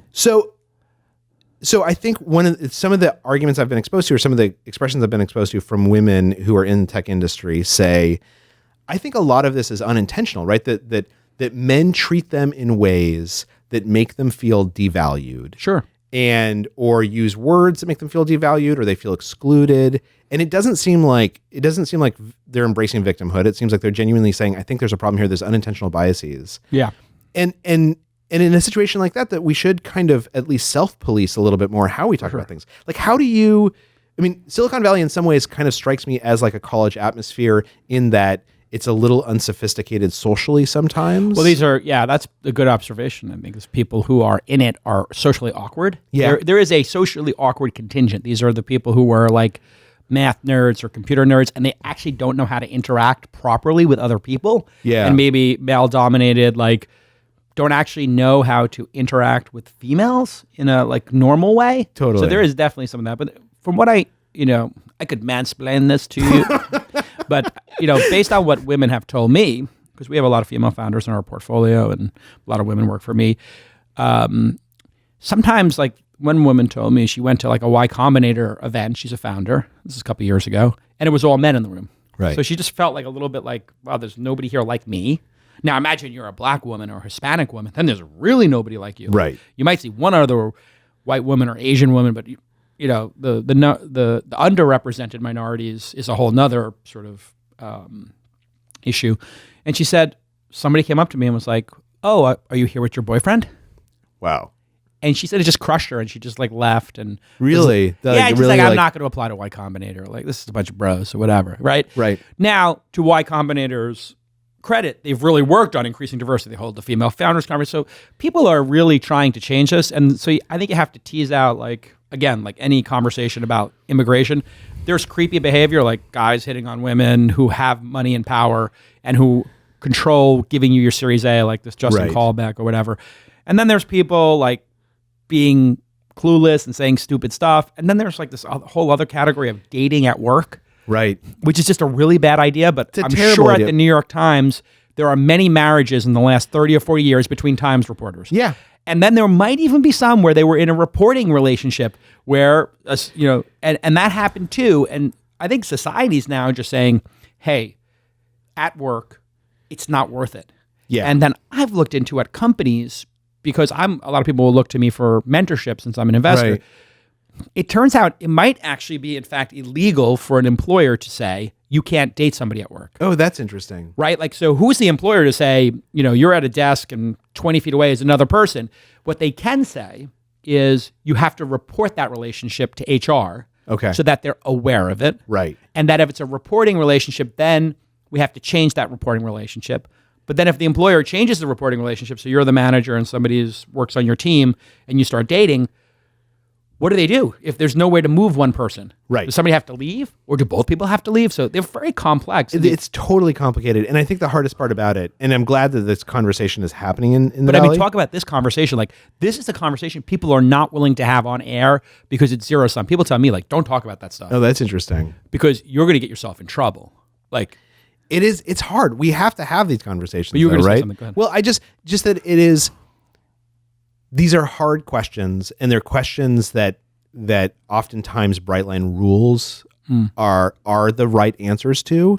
So I think some of the arguments I've been exposed to, or some of the expressions I've been exposed to from women who are in the tech industry, say, I think a lot of this is unintentional, right? That men treat them in ways that make them feel devalued. Sure. or use words that make them feel devalued or they feel excluded. And it doesn't seem like they're embracing victimhood. It seems like they're genuinely saying, I think there's a problem here. There's unintentional biases. Yeah. And in a situation like that we should kind of at least self-police a little bit more how we talk about things. Like, Silicon Valley in some ways kind of strikes me as like a college atmosphere in that it's a little unsophisticated socially sometimes. Well, that's a good observation. I think because people who are in it are socially awkward. Yeah. There is a socially awkward contingent. These are the people who are like math nerds or computer nerds, and they actually don't know how to interact properly with other people. Yeah. And maybe male-dominated, like, don't actually know how to interact with females in a like normal way. Totally. So there is definitely some of that. But from what I could mansplain this to you, but based on what women have told me, because we have a lot of female founders in our portfolio and a lot of women work for me. Sometimes, like, one woman told me she went to like a Y Combinator event. She's a founder. This is a couple years ago, and it was all men in the room. Right. So she just felt like a little bit like, wow, there's nobody here like me. Now imagine you're a black woman or a Hispanic woman, then there's really nobody like you. Right. You might see one other white woman or Asian woman, but the underrepresented minorities is a whole nother sort of issue. And she said, somebody came up to me and was like, oh, are you here with your boyfriend? Wow. And she said it just crushed her, and she just like left and Really? she's like, I'm not going to apply to Y Combinator. Like, this is a bunch of bros or whatever, right? Right. Now, to Y Combinator's credit, they've really worked on increasing diversity. They hold the female founders conference, so people are really trying to change this. And so I think you have to tease out, like, again, like any conversation about immigration, there's creepy behavior, like guys hitting on women who have money and power and who control giving you your Series A, like this Justin Right. Callback or whatever. And then there's people like being clueless and saying stupid stuff. And then there's like this whole other category of dating at work, Right. which is just a really bad idea. But a I'm terrible sure idea. at the New York Times, there are many marriages in the last 30 or 40 years between Times reporters. Yeah. And then there might even be some where they were in a reporting relationship where, and that happened too. And I think society's now just saying, hey, at work, it's not worth it. Yeah. And then I've looked into at companies, because a lot of people will look to me for mentorship since I'm an investor. Right. It turns out it might actually be, in fact, illegal for an employer to say, you can't date somebody at work. Oh, that's interesting. Right? Like, so who's the employer to say, you're at a desk and 20 feet away is another person? What they can say is you have to report that relationship to HR. Okay. So that they're aware of it. Right. And that if it's a reporting relationship, then we have to change that reporting relationship. But then if the employer changes the reporting relationship, so you're the manager and somebody works on your team and you start dating, what do they do if there's no way to move one person? Right. Does somebody have to leave, or do both people have to leave? So they're very complex. It's totally complicated. And I think the hardest part about it, and I'm glad that this conversation is happening in the But I Valley. mean, talk about this conversation. Like, this is a conversation people are not willing to have on air because it's zero sum. People tell me, like, don't talk about that stuff Oh, that's interesting. because you're going to get yourself in trouble. Like, It's hard. We have to have these conversations, But you were though, gonna say right? something. Go ahead. Well, I just that it is, these are hard questions, and they're questions that oftentimes Brightline rules are the right answers to.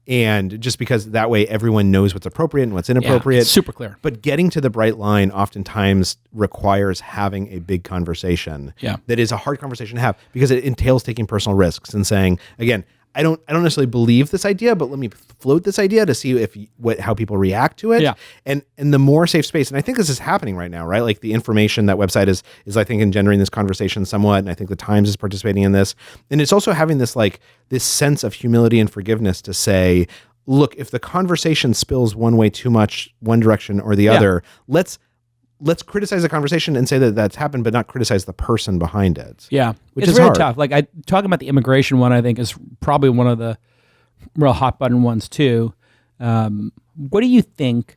And just because that way everyone knows what's appropriate and what's inappropriate. it's super clear. But getting to the bright line oftentimes requires having a big conversation. Yeah. That is a hard conversation to have because it entails taking personal risks and saying, again, I don't necessarily believe this idea, but let me float this idea to see how people react to it. Yeah. And the more safe space, and I think this is happening right now, right? Like the information, that website is I think engendering this conversation somewhat, and I think the Times is participating in this. And it's also having this sense of humility and forgiveness to say, look, if the conversation spills one way too much, one direction or the other, let's criticize the conversation and say that that's happened, but not criticize the person behind it. Yeah, Which it's is really hard. tough. Like, talking about the immigration one, I think is probably one of the real hot button ones too. What do you think?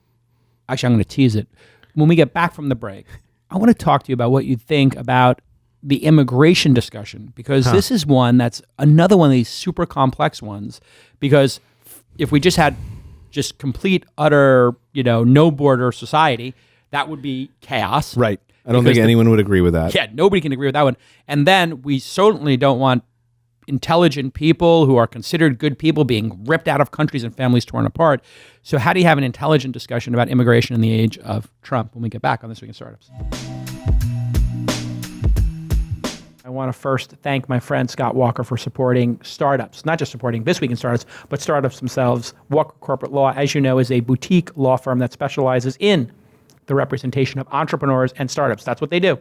Actually, I'm going to tease it. When we get back from the break, I want to talk to you about what you think about the immigration discussion, because this is one that's another one of these super complex ones. Because if we just had complete, utter, no border society, that would be chaos. Right. I don't Because think anyone would agree with that. Yeah, nobody can agree with that one. And then we certainly don't want intelligent people who are considered good people being ripped out of countries and families torn apart. So how do you have an intelligent discussion about immigration in the age of Trump when we get back on This Week in Startups? want to first thank my friend Scott Walker for supporting startups, not just supporting This Week in Startups, but startups themselves. Walker Corporate Law, as you know, is a boutique law firm that specializes in the representation of entrepreneurs and startups. That's what they do.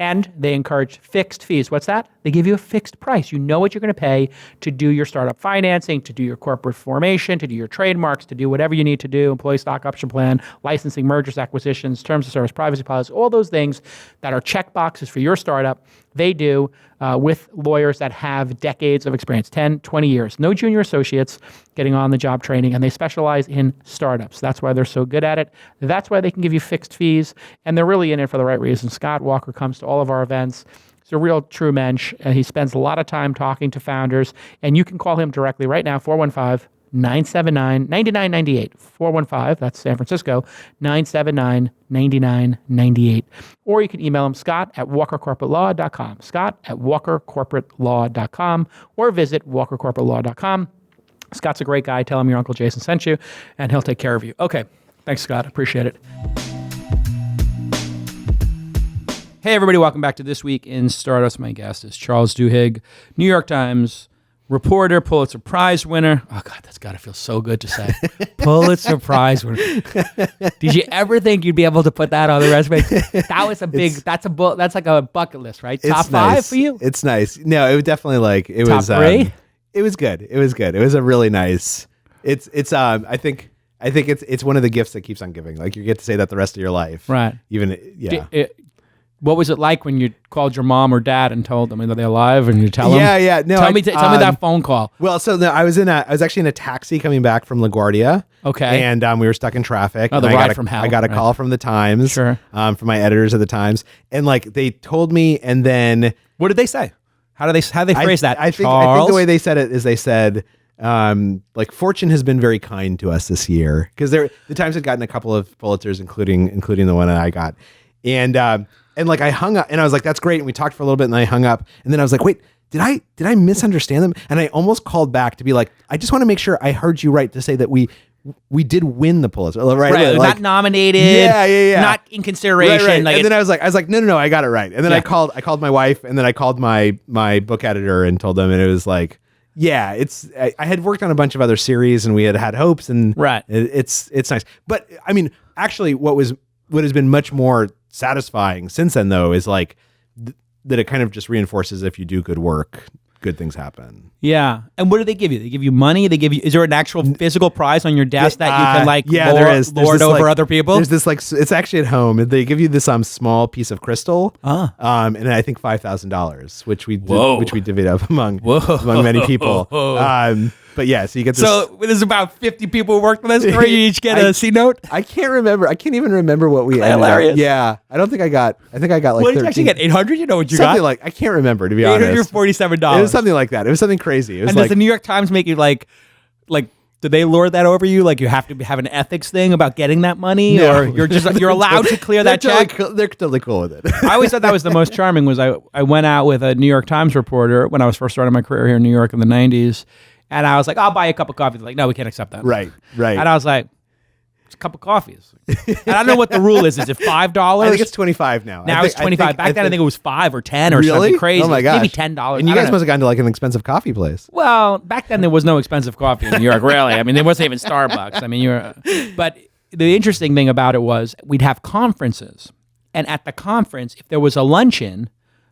And they encourage fixed fees. What's that? They give you a fixed price. You know what you're going to pay to do your startup financing, to do your corporate formation, to do your trademarks, to do whatever you need to do, employee stock option plan, licensing, mergers, acquisitions, terms of service, privacy policy, all those things that are check boxes for your startup. They do with lawyers that have decades of experience, 10, 20 years. No junior associates getting on the job training, and they specialize in startups. That's why they're so good at it. That's why they can give you fixed fees, and they're really in it for the right reason. Scott Walker comes to all of our events. He's a real true mensch. He spends a lot of time talking to founders, and you can call him directly right now, 415-979-9998. 415, that's San Francisco, 979-9998. Or you can email him, scott@walkercorporatelaw.com, scott@walkercorporatelaw.com, or visit walkercorporatelaw.com. Scott's a great guy. Tell him your Uncle Jason sent you, and he'll take care of you. Okay. Thanks, Scott. Appreciate it. Hey, everybody. Welcome back to This Week in Startups. My guest is Charles Duhigg, New York Times reporter, Pulitzer Prize winner. Oh, God, that's got to feel so good to say. Pulitzer Prize winner. Did you ever think you'd be able to put that on the resume? That was a big, that's like a bucket list, right? Top five for you? It's nice. No, it was definitely like, it Top was. three? It was good. It was good. It was a really nice, I think it's one of the gifts that keeps on giving. Like, you get to say that the rest of your life. Right. Even, yeah. What was it like when you called your mom or dad and told them, are they alive? And you tell them? Yeah. No, tell me that phone call. Well, so no, I was actually in a taxi coming back from LaGuardia. Okay. And we were stuck in traffic. Oh, the and ride from hell. I got a call from the Times. Sure. From my editors at the Times, and like they told me, and then what did they say? How they phrase that? I think the way they said it is they said, like, fortune has been very kind to us this year, because the Times had gotten a couple of Pulitzers, including the one that I got, and like I hung up, and I was like, that's great, and we talked for a little bit, and I hung up, and then I was like, wait, did I misunderstand them? And I almost called back to be like, I just want to make sure I heard you right, to say that we did win the Pulitzer, right? Like, not nominated. Yeah. Not in consideration. Right. Like, and then I was like, no, I got it right. And then I called my wife, and then I called my book editor and told them, and it was like, yeah, I had worked on a bunch of other series, and we had hopes, and right. It's nice. But I mean, actually, what has been much more satisfying since then, though, is like that it kind of just reinforces, if you do good work, good things happen. Yeah. And what do they give you? They give you money? Is there an actual physical prize on your desk that you can lord over other people? There's this it's actually at home. They give you this small piece of crystal. And I think $5,000, which we divvied up among many people. But yeah, so you get this. So there's about 50 people who worked on this, or you each get a C note? I can't remember. I can't even remember what we ended hilarious. up. Yeah. I think I got like what 13. did you actually get? 800? You know what you something got? Like, I can't remember, to be honest. $847. It was something like that. It was something crazy. It was and does the New York Times make you like, do they lord that over you? Like, you have to have an ethics thing about getting that money, no. or you're allowed to clear that check? They're totally cool with it. I always thought that was the most charming. Was I went out with a New York Times reporter when I was first starting my career here in New York in the 90s, and I was like, I'll buy you a cup of coffee. They're like, no, we can't accept that. Right. And I was like, it's a cup of coffee. And I don't know what the rule is. Is it $5? I think it's 25 now. Now it's 25. Back then, I think it was 5 or 10 or something crazy. Oh my gosh. Maybe $10. And you guys must have gone to like an expensive coffee place. Well, back then there was no expensive coffee in New York, really. I mean, there wasn't even Starbucks. I mean, but the interesting thing about it was we'd have conferences, and at the conference, if there was a luncheon,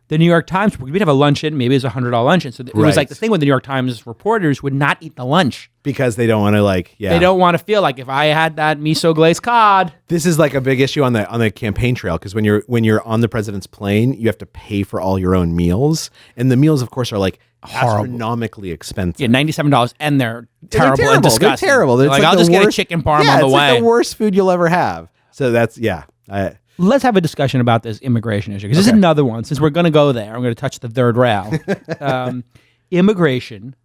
the New York Times, we'd have a luncheon, maybe it was $100 luncheon. So it was like the thing when the New York Times reporters would not eat the lunch. Because they don't want to They don't want to feel like, if I had that miso glazed cod. This is like a big issue on the campaign trail, because when you're on the president's plane, you have to pay for all your own meals. And the meals, of course, are like astronomically expensive. Yeah, $97, and they're terrible and disgusting. They're terrible. Like, I'll just get a chicken parm on the way. It's like the worst food you'll ever have. So that's, let's have a discussion about this immigration issue, because this is another one. Since we're going to go there, I'm going to touch the third rail. Immigration,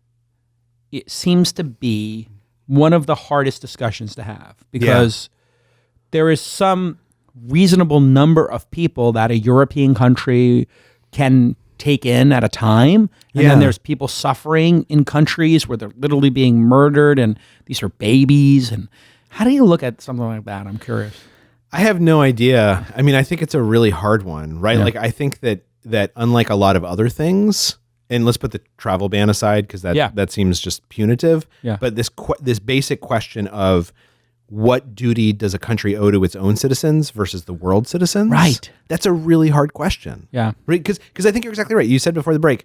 it seems to be one of the hardest discussions to have, because there is some reasonable number of people that a European country can take in at a time. And then there's people suffering in countries where they're literally being murdered, and these are babies. And how do you look at something like that? I'm curious. I have no idea. I mean, I think it's a really hard one, right? Yeah. Like, I think that that unlike a lot of other things, and let's put the travel ban aside because that seems just punitive. Yeah. But this basic question of what duty does a country owe to its own citizens versus the world citizens? Right. That's a really hard question. Yeah. Right. Because I think you're exactly right. You said before the break,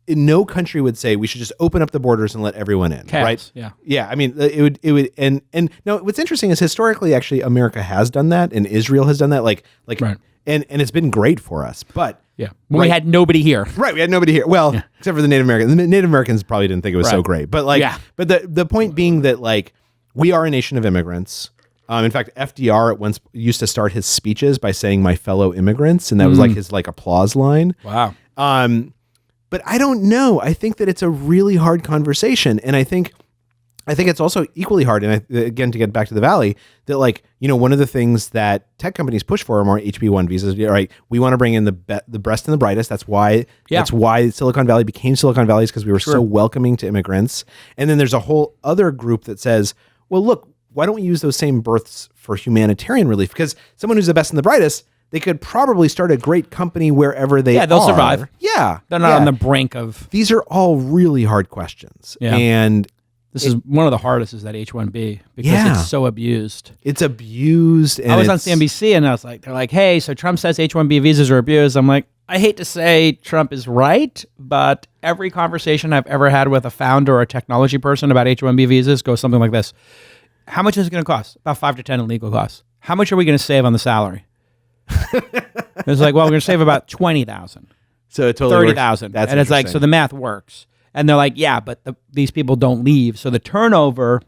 no country would say we should just open up the borders and let everyone in. Chaos. Right. Yeah. Yeah. I mean, it would, and no, what's interesting is historically, actually, America has done that and Israel has done that. Right. And it's been great for us. But Yeah. When we had nobody here. right, we had nobody here. Well, except for the Native Americans. The Native Americans probably didn't think it was so great. But but the point being that we are a nation of immigrants. In fact, FDR at once used to start his speeches by saying "my fellow immigrants," and that was his applause line. Wow. But I don't know. I think that it's a really hard conversation, and I think it's also equally hard. And again, to get back to the Valley, that one of the things that tech companies push for are more HB1 visas. Right? We want to bring in the best and the brightest. That's why Silicon Valley became Silicon Valley, is because we were so welcoming to immigrants. And then there's a whole other group that says, well, look, why don't we use those same births for humanitarian relief? Because someone who's the best and the brightest, they could probably start a great company wherever they are. Yeah, they'll survive. Yeah. They're not on the brink of... These are all really hard questions. Yeah. And this is one of the hardest, is that H-1B, because it's so abused. It's abused. And I was on CNBC and they're like, hey, so Trump says H-1B visas are abused. I'm like, I hate to say Trump is right, but every conversation I've ever had with a founder or a technology person about H-1B visas goes something like this. How much is it going to cost? About 5 to 10 in legal costs. How much are we going to save on the salary? It's like, well, we're going to save about 20,000. So it totally 30,000. That's and it's like, so the math works. And they're like, yeah, but these people don't leave. So the turnover,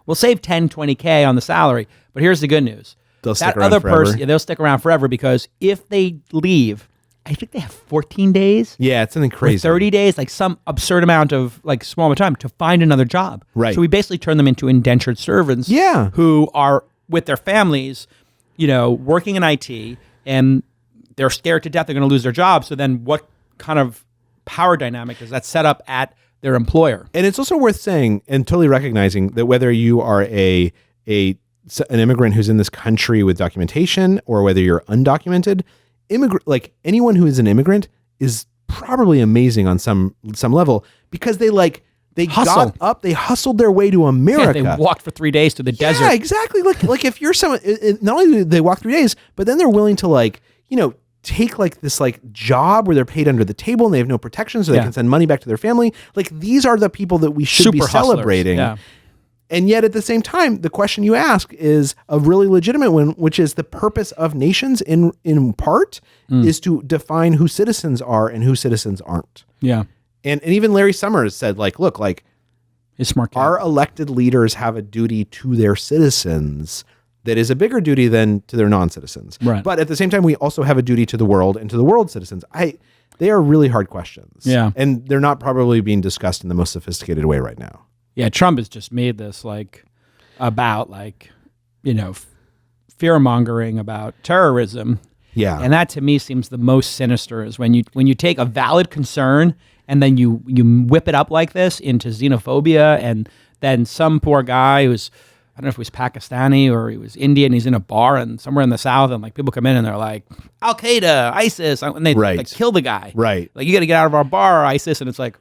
we'll save 10, 20K on the salary. But here's the good news. They'll stick around forever. They'll stick around forever, because if they leave, I think they have 14 days. Yeah, it's something crazy. 30 days, some absurd amount of small amount of time to find another job. Right. So we basically turn them into indentured servants. Yeah. Who are with their families, working in IT, and they're scared to death they're going to lose their job. So then what kind of power dynamic does that set up at their employer? And it's also worth saying and totally recognizing that whether you are an immigrant who's in this country with documentation or whether you're undocumented, anyone who is an immigrant is probably amazing on some level, because they got up, they hustled their way to America. Yeah, they walked for 3 days to the desert. Yeah, exactly. Like if you're someone, not only do they walk 3 days, but then they're willing to take this job where they're paid under the table and they have no protection, so they can send money back to their family. These are the people that we should be celebrating. Yeah. And yet at the same time, the question you ask is a really legitimate one, which is the purpose of nations in part is to define who citizens are and who citizens aren't. Yeah. And even Larry Summers said, look, He's smart guy. Our elected leaders have a duty to their citizens that is a bigger duty than to their non-citizens. Right. But at the same time, we also have a duty to the world and to the world's citizens. They are really hard questions. Yeah. And they're not probably being discussed in the most sophisticated way right now. Yeah, Trump has just made this about fear-mongering about terrorism. Yeah. And that to me seems the most sinister, is when you take a valid concern and then you whip it up like this into xenophobia, and then some poor guy who's, I don't know if he was Pakistani or he was Indian, he's in a bar and somewhere in the South, and people come in and they're like, Al-Qaeda, ISIS, and they kill the guy. Right. You got to get out of our bar, ISIS, and it's like,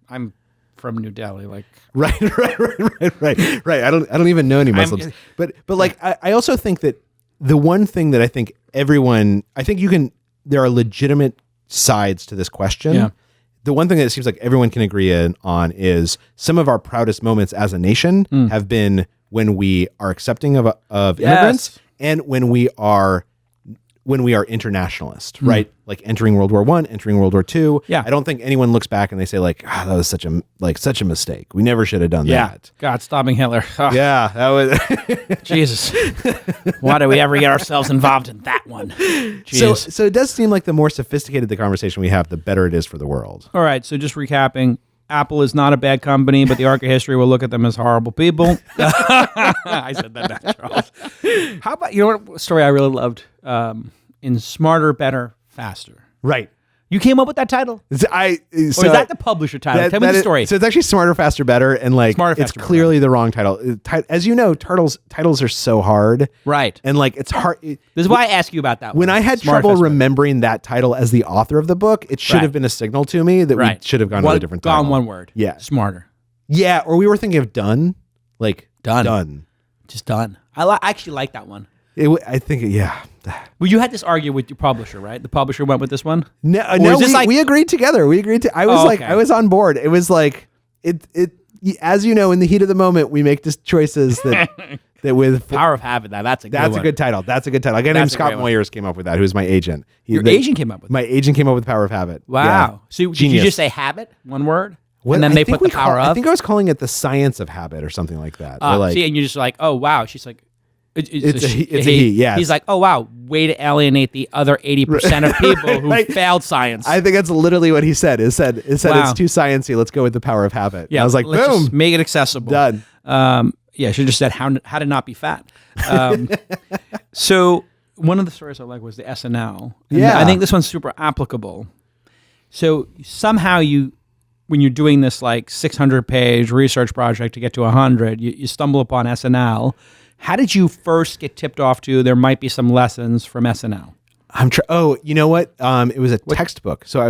I'm from New Delhi, Right. I don't even know any Muslims. But I also think that the one thing that I think there are legitimate sides to this question. Yeah. The one thing that it seems like everyone can agree on is some of our proudest moments as a nation have been when we are accepting of immigrants and when we are internationalist, right? Like entering World War I, entering World War II. Yeah. I don't think anyone looks back and they say that was such a mistake. We never should have done that. God, stopping Hitler. Oh, Yeah, that was Jesus. Why did we ever get ourselves involved in that one? Jeez. So it does seem like the more sophisticated the conversation we have, the better it is for the world. All right, so just recapping. Apple is not a bad company, but the arc of history will look at them as horrible people. I said that back, Charles. How about, what story I really loved? In Smarter, Better, Faster. Right. You came up with that title? Or Or is that the publisher title? Tell me the story. So it's actually Smarter, Faster, Better, and like Smarter, it's Faster, clearly the wrong title. As you know, titles are so hard, Right. and like it's hard. This is why I ask you about that When one. I had Smarter, trouble Faster, Better. remembering that title as the author of the book, it should Right. have been a signal to me that Right. we should have gone with a different title. Gone one word. Yeah. Smarter. Yeah, or we were thinking of done, like Done. Just done. I actually like that one. I think, yeah. Well, you had this argument with your publisher, right? The publisher went with this one? No, is this like- we agreed together. We agreed to. I was okay. I was on board. It was like it. As you know, in the heat of the moment, we make just choices that with. Power of Habit. Now, that's a good That's one. a good title. That's a good title. A guy named That's a Scott great one. Moyers came up with that. Who's my agent? Your agent came up with it. My agent came up with Power of Habit. Wow. Yeah. So did Genius. you just say habit, one word? What- and then I they think put the we power I of? think I was calling it the science of habit or something like that. Or like, see, and you're just like, oh, wow. She's like, it's a he, yes. He's like, oh, wow. Way to alienate the other 80% of people who Right. failed science. I think that's literally what he said. It said Wow. it's too sciencey. Let's go with the power of habit. yeah, I was like, let's boom, just make it accessible. done. Yeah, she just said how to not be fat. So one of the stories I like was the SNL. And Yeah. I think this one's super applicable. So somehow when you're doing this like 600-page research project to get to 100, you stumble upon SNL. How did you first get tipped off to there might be some lessons from SNL? Oh, you know what? It was a textbook. So I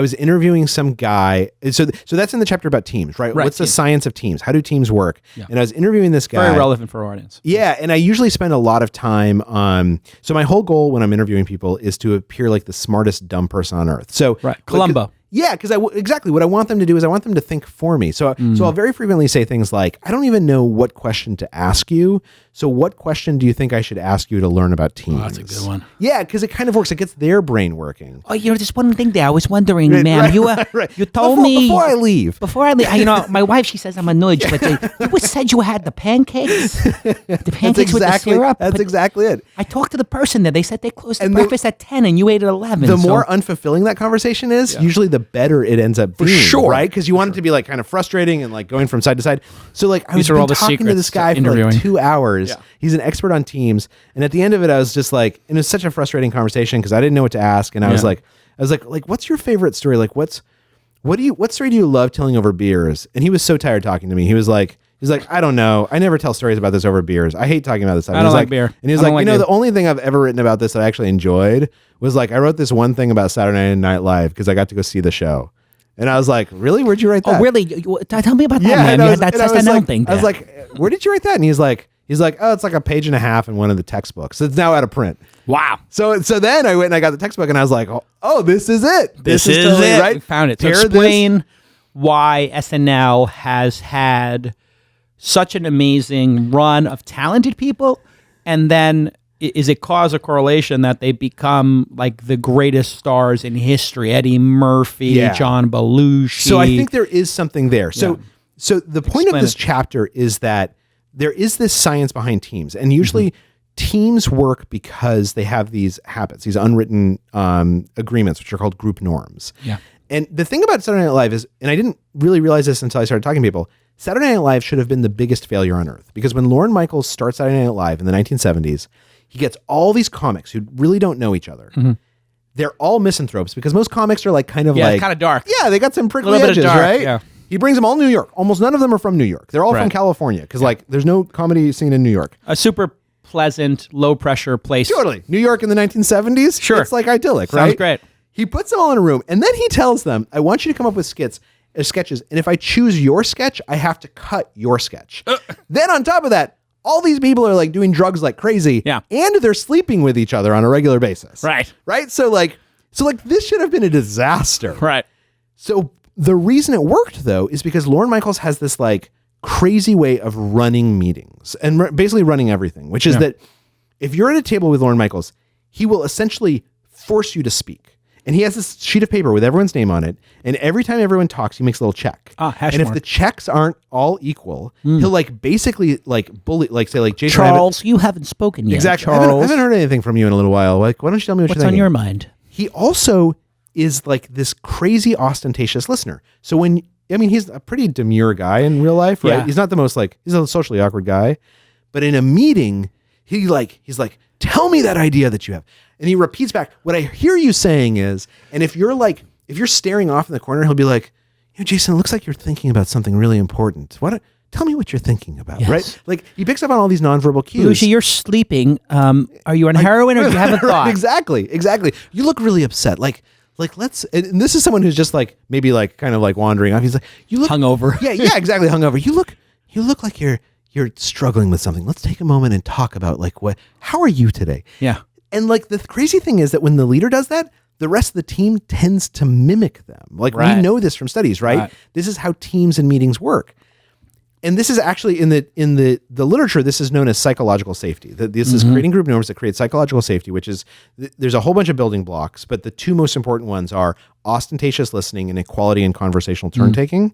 was interviewing some guy. So that's in the chapter about teams, right? Right, What's the teams. science of teams? How do teams work? Yeah. And I was interviewing this guy. Very relevant for our audience. Yeah, and I usually spend a lot of time on. So my whole goal when I'm interviewing people is to appear like the smartest dumb person on earth. So Right, Columbo. Yeah, because exactly what I want them to do is I want them to think for me. So I'll very frequently say things like, "I don't even know what question to ask you. So what question do you think I should ask you to learn about teams?" That's a good one. Yeah, because it kind of works. It gets their brain working. Oh, there's one thing there. I was wondering, ma'am. Right, You right. you told Before- me before I leave. Before I leave, my wife, she says I'm a nudge, but you said you had the pancakes, the pancakes with the syrup. That's but exactly it. I talked to the person there. They said they closed the And breakfast at 10, and you ate at 11. The so- more unfulfilling that conversation is, usually the better it ends up being, sure. right? Because you want it to be like kind of frustrating and like going from side to side. So like I was These are all the talking to secrets this guy to for like interviewing. 2 hours. Yeah. He's an expert on teams, and at the end of it, I was just like, and it was such a frustrating conversation because I didn't know what to ask, and I was Yeah. like, what's your favorite story? Like, what story do you love telling over beers? And he was so tired talking to me. He's like, I don't know. I never tell stories about this over beers. I hate talking about this stuff. I And don't he's like beer. And he was I like, don't like you know, beer. the only thing I've ever written about this that I actually enjoyed was like, I wrote this one thing about Saturday Night Live because I got to go see the show. And I was like, really? Where'd you write that? Oh, really? Tell me about that, Yeah, man. and You I had was- that and I was SNL like- thing I was there. like, where did you write that? And he's like, oh, it's like a page and a half in one of the textbooks. It's now out of print. Wow. So then I went and I got the textbook and I was like, oh, this is it. This is totally it. right. We found it. So Pair this- explain why SNL has had such an amazing run of talented people, and then is it cause or correlation that they become like the greatest stars in history? Eddie Murphy, Yeah. John Belushi. So I think there is something there. So Yeah. so the point Explain of this it. chapter is that there is this science behind teams, and usually teams work because they have these habits, these unwritten agreements, which are called group norms. Yeah. And the thing about Saturday Night Live is, and I didn't really realize this until I started talking to people, Saturday Night Live should have been the biggest failure on earth, because when Lorne Michaels starts Saturday Night Live in the 1970s, he gets all these comics who really don't know each other. They're all misanthropes because most comics are like kind of Yeah, like kind of dark. Yeah, they got some prickly Little bit of edges, dark, right? yeah. He brings them all New York. Almost none of them are from New York. They're all from Right. California because like there's no comedy scene in New York. A super pleasant, low pressure place. Totally. New York in the 1970s? Sure. It's like idyllic, Sounds right? great. He puts them all in a room and then he tells them, I want you to come up with sketches. And if I choose your sketch, I have to cut your sketch. Then on top of that, all these people are like doing drugs like crazy. Yeah. And they're sleeping with each other on a regular basis. Right. Right? So like this should have been a disaster. Right. So the reason it worked though is because Lorne Michaels has this like crazy way of running meetings and basically running everything, which is that if you're at a table with Lorne Michaels, he will essentially force you to speak. And he has this sheet of paper with everyone's name on it. And every time everyone talks, he makes a little check. hash and if mark. the checks aren't all equal, he'll like basically like bully, like say like Jason. Charles, you haven't spoken yet. Exactly. I Charles, haven't heard anything from you in a little while. Like, why don't you tell me what what's you're on thinking? your mind? He also is like this crazy ostentatious listener. So he's a pretty demure guy in real life, right? Yeah. He's not the most like, he's a socially awkward guy, but in a meeting, he's like, tell me that idea that you have. And he repeats back, what I hear you saying is, and if you're staring off in the corner, he'll be like, Jason, it looks like you're thinking about something really important. Tell me what you're thinking about, Yes. right? Like he picks up on all these nonverbal cues. Lucy, you're sleeping. Are you on heroin or do you have a thought? Right, exactly. You look really upset. Like let's, and this is someone who's just like, maybe like kind of like wandering off. He's like, you look Hungover. Yeah, exactly. Hungover. You look like you're struggling with something. Let's take a moment and talk about like how are you today? Yeah. And like the crazy thing is that when the leader does that, the rest of the team tends to mimic them. Like Right. we know this from studies, right? Right. This is how teams and meetings work. And this is actually in the literature, this is known as psychological safety. This is creating group norms that create psychological safety, which is there's a whole bunch of building blocks, but the two most important ones are ostentatious listening and equality and conversational turn taking,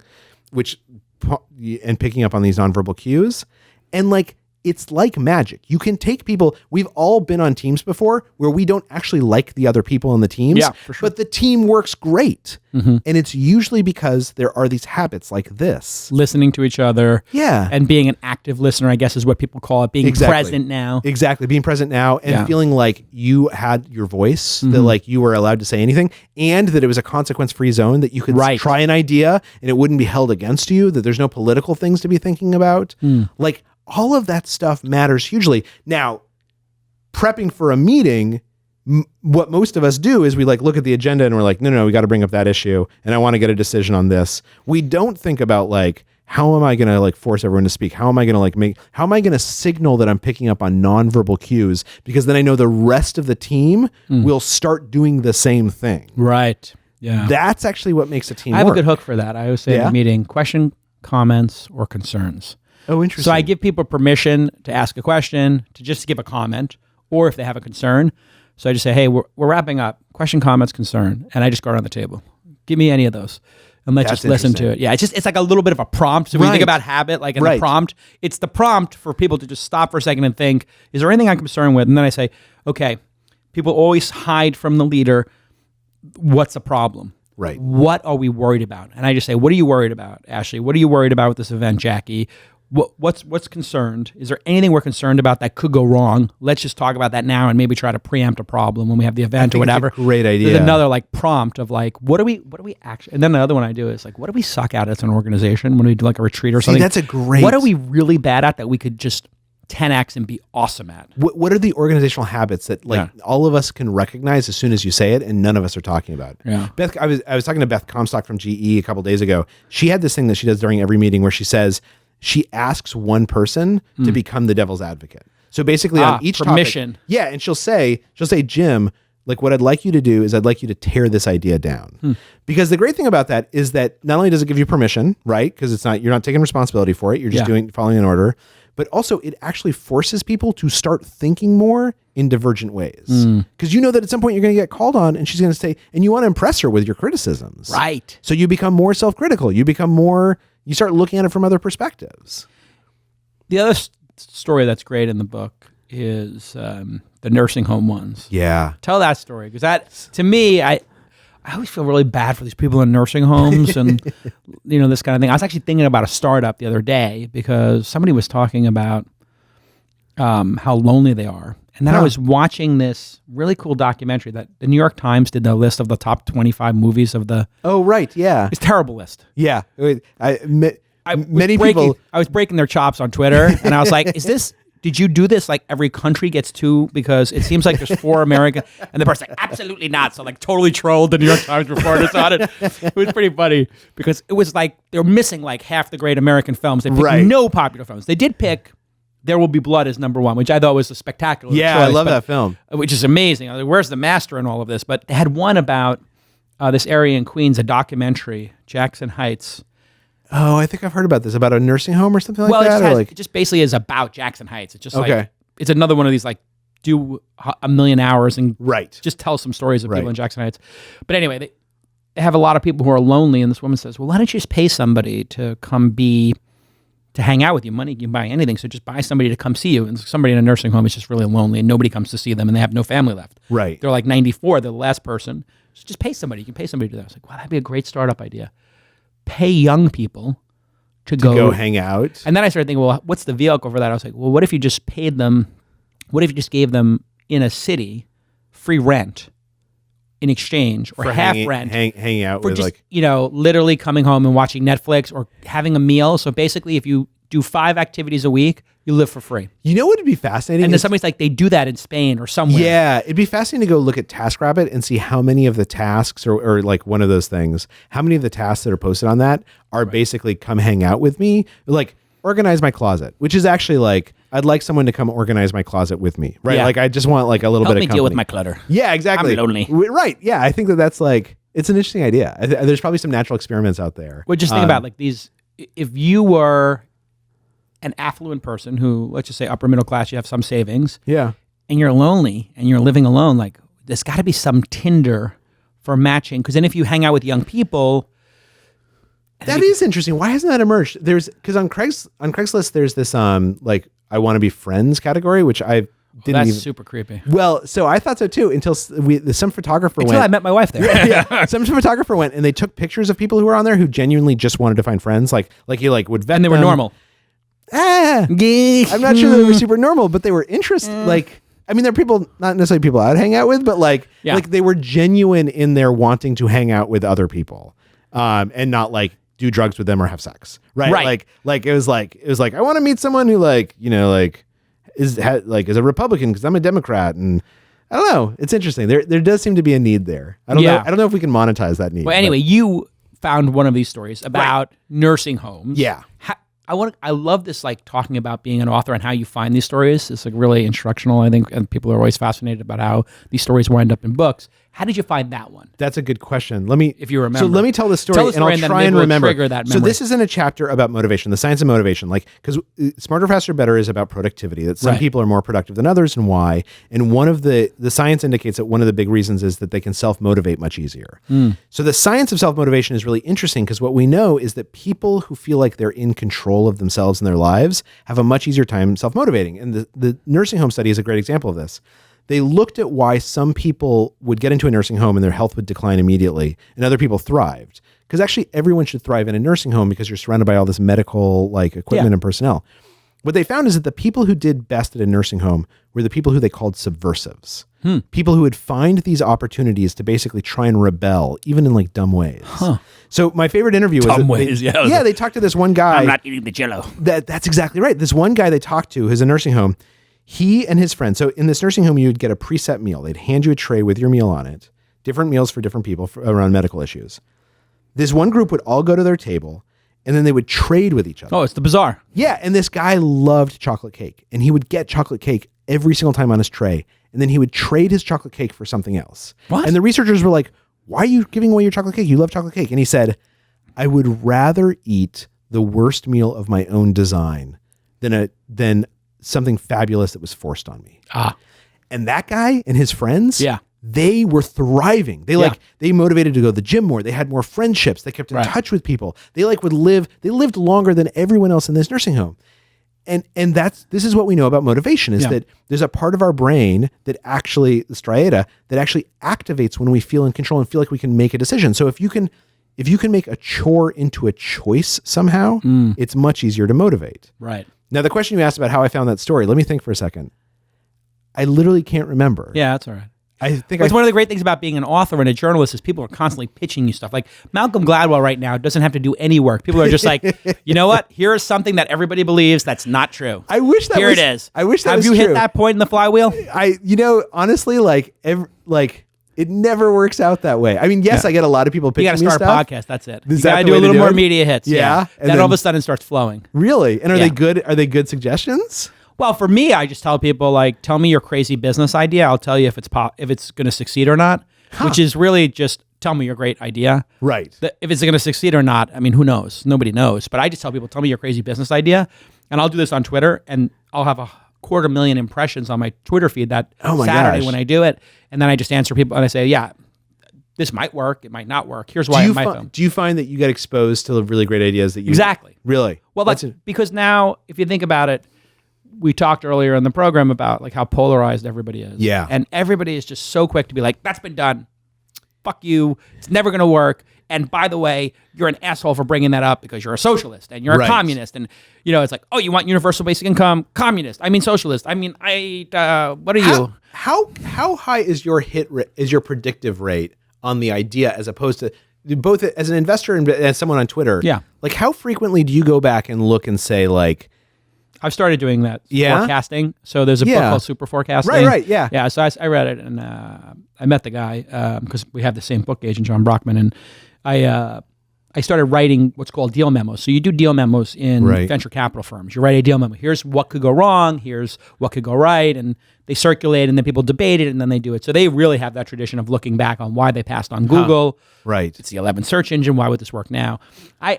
and picking up on these nonverbal cues. And like it's like magic. You can take people, we've all been on teams before where we don't actually like the other people in the teams, Yeah, for sure. but the team works great. And it's usually because there are these habits like this. Listening to each other. Yeah. And being an active listener, I guess is what people call it. Being Exactly. present now. Exactly. Being present now and Yeah. feeling like you had your voice, that like you were allowed to say anything, and that it was a consequence-free zone, that you could Right. try an idea and it wouldn't be held against you, that there's no political things to be thinking about. Like all of that stuff matters hugely. Now, prepping for a meeting, what most of us do is we like look at the agenda and we're like, no, we got to bring up that issue and I want to get a decision on this. We don't think about like, how am I going to like force everyone to speak? How am I going to how am I going to signal that I'm picking up on nonverbal cues? Because then I know the rest of the team will start doing the same thing. Right. Yeah. That's actually what makes a team I have work. a good hook for that. I always say in Yeah? a meeting, question, comments, or concerns. Oh, interesting. So I give people permission to ask a question, to just give a comment, or if they have a concern. So I just say, hey, we're wrapping up. Question, comments, concern. And I just go around the table. Give me any of those. And let's That's just listen to interesting. it. Yeah, it's like a little bit of a prompt. So when you think Right. about habit, like in the Right. prompt, it's the prompt for people to just stop for a second and think, is there anything I'm concerned with? And then I say, okay, people always hide from the leader. What's the problem? Right. What are we worried about? And I just say, what are you worried about, Ashley? What are you worried about with this event, Jackie? What's concerned? Is there anything we're concerned about that could go wrong? Let's just talk about that now and maybe try to preempt a problem when we have the event or think it's a whatever. great idea. There's another like prompt of like, what do we actually? And then the other one I do is like, what do we suck at as an organization when we do like a retreat or something? that's a great- What are we really bad at that we could just 10x and be awesome at? What are the organizational habits that like all of us can recognize as soon as you say it and none of us are talking about? Yeah. Beth, I was talking to Beth Comstock from GE a couple days ago. She had this thing that she does during every meeting where she says she asks one person to become the devil's advocate. So basically on each permission. topic, yeah, and she'll say, Jim, like what I'd like you to do is I'd like you to tear this idea down. Because the great thing about that is that not only does it give you permission, right? Because you're not taking responsibility for it. You're just following an order. But also it actually forces people to start thinking more in divergent ways. Because you know that at some point you're going to get called on and she's going to say, and you want to impress her with your criticisms. Right. So you become more self-critical. You start looking at it from other perspectives. The other story that's great in the book is the nursing home ones. Yeah. Tell that story, because that, to me, I always feel really bad for these people in nursing homes and this kind of thing. I was actually thinking about a startup the other day because somebody was talking about how lonely they are. And then I was watching this really cool documentary that the New York Times did, the list of the top 25 movies of the... Oh, right. Yeah. It's a terrible list. Yeah. Many I people... was breaking their chops on Twitter, and I was like, did you do this like every country gets two? Because it seems like there's 4 American, and the person's like, absolutely not. So like totally trolled the New York Times reporters on it. It was pretty funny because it was like they were missing like half the great American films. They picked Right. no popular films. They did pick There Will Be Blood as number 1, which I thought was a spectacular Yeah, choice, I love but- that film. which is amazing. I was like, where's the master in all of this? But they had one about this area in Queens, a documentary, Jackson Heights. Oh, I think I've heard about this, about a nursing home or something like Well, that. it just basically is about Jackson Heights. It's just Okay. like, it's another one of these like, do a million hours and Right. just tell some stories of Right. people in Jackson Heights. But anyway, they have a lot of people who are lonely, and this woman says, well, why don't you just pay somebody to come to hang out with you? Money, you can buy anything, so just buy somebody to come see you. And somebody in a nursing home is just really lonely, and nobody comes to see them, and they have no family left. Right. They're like 94, they're the last person. So just pay somebody. You can pay somebody to do that. I was like, wow, that'd be a great startup idea. Pay young people to Go hang out. and then I started thinking, well, what's the vehicle for that? I was like, well, what if you just paid them? What if you just gave them in a city free rent in exchange, or For half hanging, rent hanging out for with just like literally coming home and watching Netflix or having a meal. So basically, if you do 5 activities a week, you live for free. you know what would be fascinating? And then is- somebody's like, they do that in Spain or somewhere. Yeah, it'd be fascinating to go look at TaskRabbit and see how many of the tasks or like one of those things, how many of the tasks that are posted on that are basically come hang out with me, like organize my closet, which is actually like, I'd like someone to come organize my closet with me, right? Yeah. Like I just want like a little Help bit me of deal with company. my clutter. Yeah, exactly. I'm lonely. Right. Yeah, I think that's like, it's an interesting idea. There's probably some natural experiments out there. Well, just think about like these, if you were an affluent person who, let's just say upper middle class, you have some savings, Yeah. and you're lonely and you're living alone, like there's got to be some Tinder for matching. Because then if you hang out with young people, That is interesting. Why hasn't that emerged? Because on Craigslist there's this like I want to be friends category, which I didn't that's even. super creepy. Well, so I thought so too until some photographer Until I went. met my wife there. Yeah, some photographer went and they took pictures of people who were on there who genuinely just wanted to find friends. Like you like would vet And they were them. normal. I'm not sure they were super normal, but they were interested. Like, I mean, they're people, not necessarily people I'd hang out with, but like they were genuine in their wanting to hang out with other people, and not like do drugs with them or have sex, right? Right. Like it was like I want to meet someone who is a Republican because I'm a Democrat, and I don't know. It's interesting. There does seem to be a need there. I don't know. I don't know if we can monetize that need. Well, anyway, you found one of these stories about nursing homes. Yeah. I love this, like talking about being an author and how you find these stories. It's like really instructional, I think, and people are always fascinated about how these stories wind up in books. How did you find that one? That's a good question. Let me, if you remember. So let me tell the story, Tell the story and and I'll then try maybe and we'll remember. trigger that So memory. this isn't a chapter about motivation, the science of motivation, like because Smarter, Faster, Better is about productivity. That some Right. people are more productive than others, and why. And one of the science indicates that one of the big reasons is that they can self motivate much easier. So the science of self motivation is really interesting because what we know is that people who feel like they're in control of themselves and their lives have a much easier time self motivating. And the nursing home study is a great example of this. They looked at why some people would get into a nursing home and their health would decline immediately, and other people thrived. Because actually, everyone should thrive in a nursing home because you're surrounded by all this medical like equipment and personnel. What they found is that the people who did best at a nursing home were the people who they called subversives. People who would find these opportunities to basically try and rebel, even in like dumb ways. So my favorite interview was Dumb that ways, yeah. yeah. They talked to this one guy. I'm not eating the Jell-O. That's exactly right. This one guy they talked to who's a nursing home, he and his friend. So in this nursing home, you'd get a preset meal. They'd hand you a tray with your meal on it, different meals for different people around medical issues. This one group would all go to their table and then they would trade with each other. Oh, it's the bazaar. Yeah. And this guy loved chocolate cake and he would get chocolate cake every single time on his tray. And then he would trade his chocolate cake for something else. What? And the researchers were like, why are you giving away your chocolate cake? You love chocolate cake. And he said, I would rather eat the worst meal of my own design than something fabulous that was forced on me. And that guy and his friends, they were thriving. They motivated to go to the gym more. They had more friendships. They kept in touch with people. They lived longer than everyone else in this nursing home. And this is what we know about motivation is that there's a part of our brain that actually, the striata, that actually activates when we feel in control and feel like we can make a decision. So if you can make a chore into a choice somehow, it's much easier to motivate. Right. Now, the question you asked about how I found that story, let me think for a second. I literally can't remember. Yeah, that's all right. I think It's one of the great things about being an author and a journalist is people are constantly pitching you stuff. Like Malcolm Gladwell right now doesn't have to do any work. People are just like, you know what? Here is something that everybody believes that's not true. I wish that Here was, it is. I wish that have was you true. hit that point in the flywheel? Honestly, it never works out that way. I mean, yes, I get a lot of people You pitching got to me start stuff. a podcast. That's it. Is You that got to the do way a to little do more it? media hits. Yeah. And Then all of then- a sudden it starts flowing. Really? And are Yeah. they good? Are they good suggestions? Well, for me, I just tell people like, tell me your crazy business idea. I'll tell you if it's going to succeed or not. Which is really just tell me your great idea. Right. If it's going to succeed or not, I mean, who knows? Nobody knows. But I just tell people, tell me your crazy business idea, and I'll do this on Twitter, and I'll have 250,000 impressions on my Twitter feed that Saturday gosh. when I do it, and then I just answer people and I say, yeah, this might work, it might not work. Here's why it might fail. Do you find that you get exposed to the really great ideas that you Exactly. Really? Well, because now, if you think about it, we talked earlier in the program about like how polarized everybody is. Yeah. And everybody is just so quick to be like, that's been done. Fuck you. It's never going to work. And by the way, you're an asshole for bringing that up because you're a socialist and you're a communist. And, it's like, oh, you want universal basic income? Communist. I mean, socialist. I mean, what are you? How high is your your predictive rate on the idea as opposed to both as an investor and as someone on Twitter? Yeah. Like how frequently do you go back and look and say like, I've started doing that Yeah? forecasting. So there's a book Yeah. called Super Forecasting. Right, yeah. Yeah, so I read it, and I met the guy because we have the same book agent, John Brockman, and I started writing what's called deal memos. So you do deal memos in Right. venture capital firms. You write a deal memo. Here's what could go wrong. Here's what could go right, and they circulate, and then people debate it, and then they do it. So they really have that tradition of looking back on why they passed on Google. right? It's the 11th search engine. Why would this work now?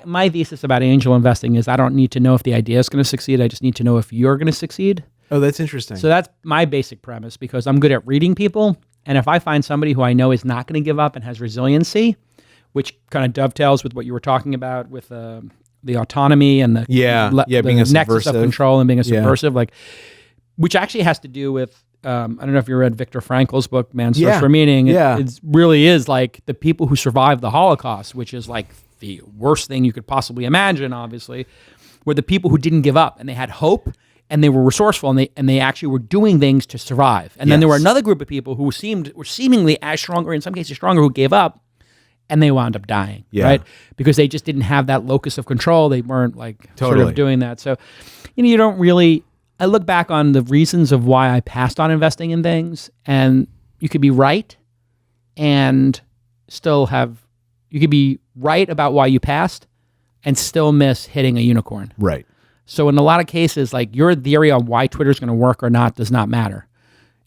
My thesis about angel investing is I don't need to know if the idea is going to succeed. I just need to know if you're going to succeed. Oh, that's interesting. So that's my basic premise because I'm good at reading people. And if I find somebody who I know is not going to give up and has resiliency, which kind of dovetails with what you were talking about with the autonomy and the being a nexus of subversive. control and being a Yeah. subversive, like which actually has to do with I don't know if you read Viktor Frankl's book, Man's Search Yeah. for Meaning. Yeah. It really is like the people who survived the Holocaust, which is like the worst thing you could possibly imagine, obviously, were the people who didn't give up and they had hope and they were resourceful and they actually were doing things to survive. And then there were Yes. another group of people who were seemingly as strong, or in some cases stronger, who gave up and they wound up dying, Yeah. right? Because they just didn't have that locus of control. They weren't like sort Totally. of doing that. So, you don't really, I look back on the reasons of why I passed on investing in things, and you could be right and still you could be right about why you passed and still miss hitting a unicorn. right. So in a lot of cases, like your theory on why Twitter's going to work or not does not matter.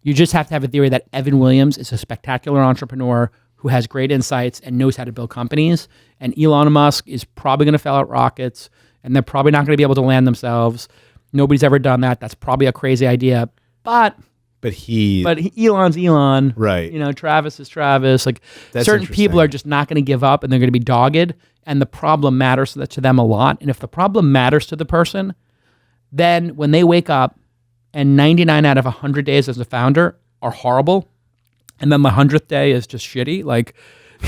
You just have to have a theory that Evan Williams is a spectacular entrepreneur who has great insights and knows how to build companies. And Elon Musk is probably going to fail at rockets, and they're probably not going to be able to land themselves. Nobody's ever done that. That's probably a crazy idea. But Elon's Elon. Right. Travis is Travis. Like That's certain interesting. people are just not going to give up and they're going to be dogged. And the problem matters to them a lot. And if the problem matters to the person, then when they wake up and 99 out of 100 days as a founder are horrible, and then the 100th day is just shitty, like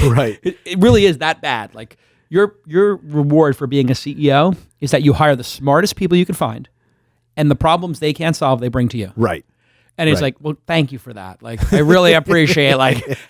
right. it really is that bad. Like your reward for being a CEO is that you hire the smartest people you can find, and the problems they can't solve, they bring to you. Right. And it's Right. like, well, thank you for that. Like, I really appreciate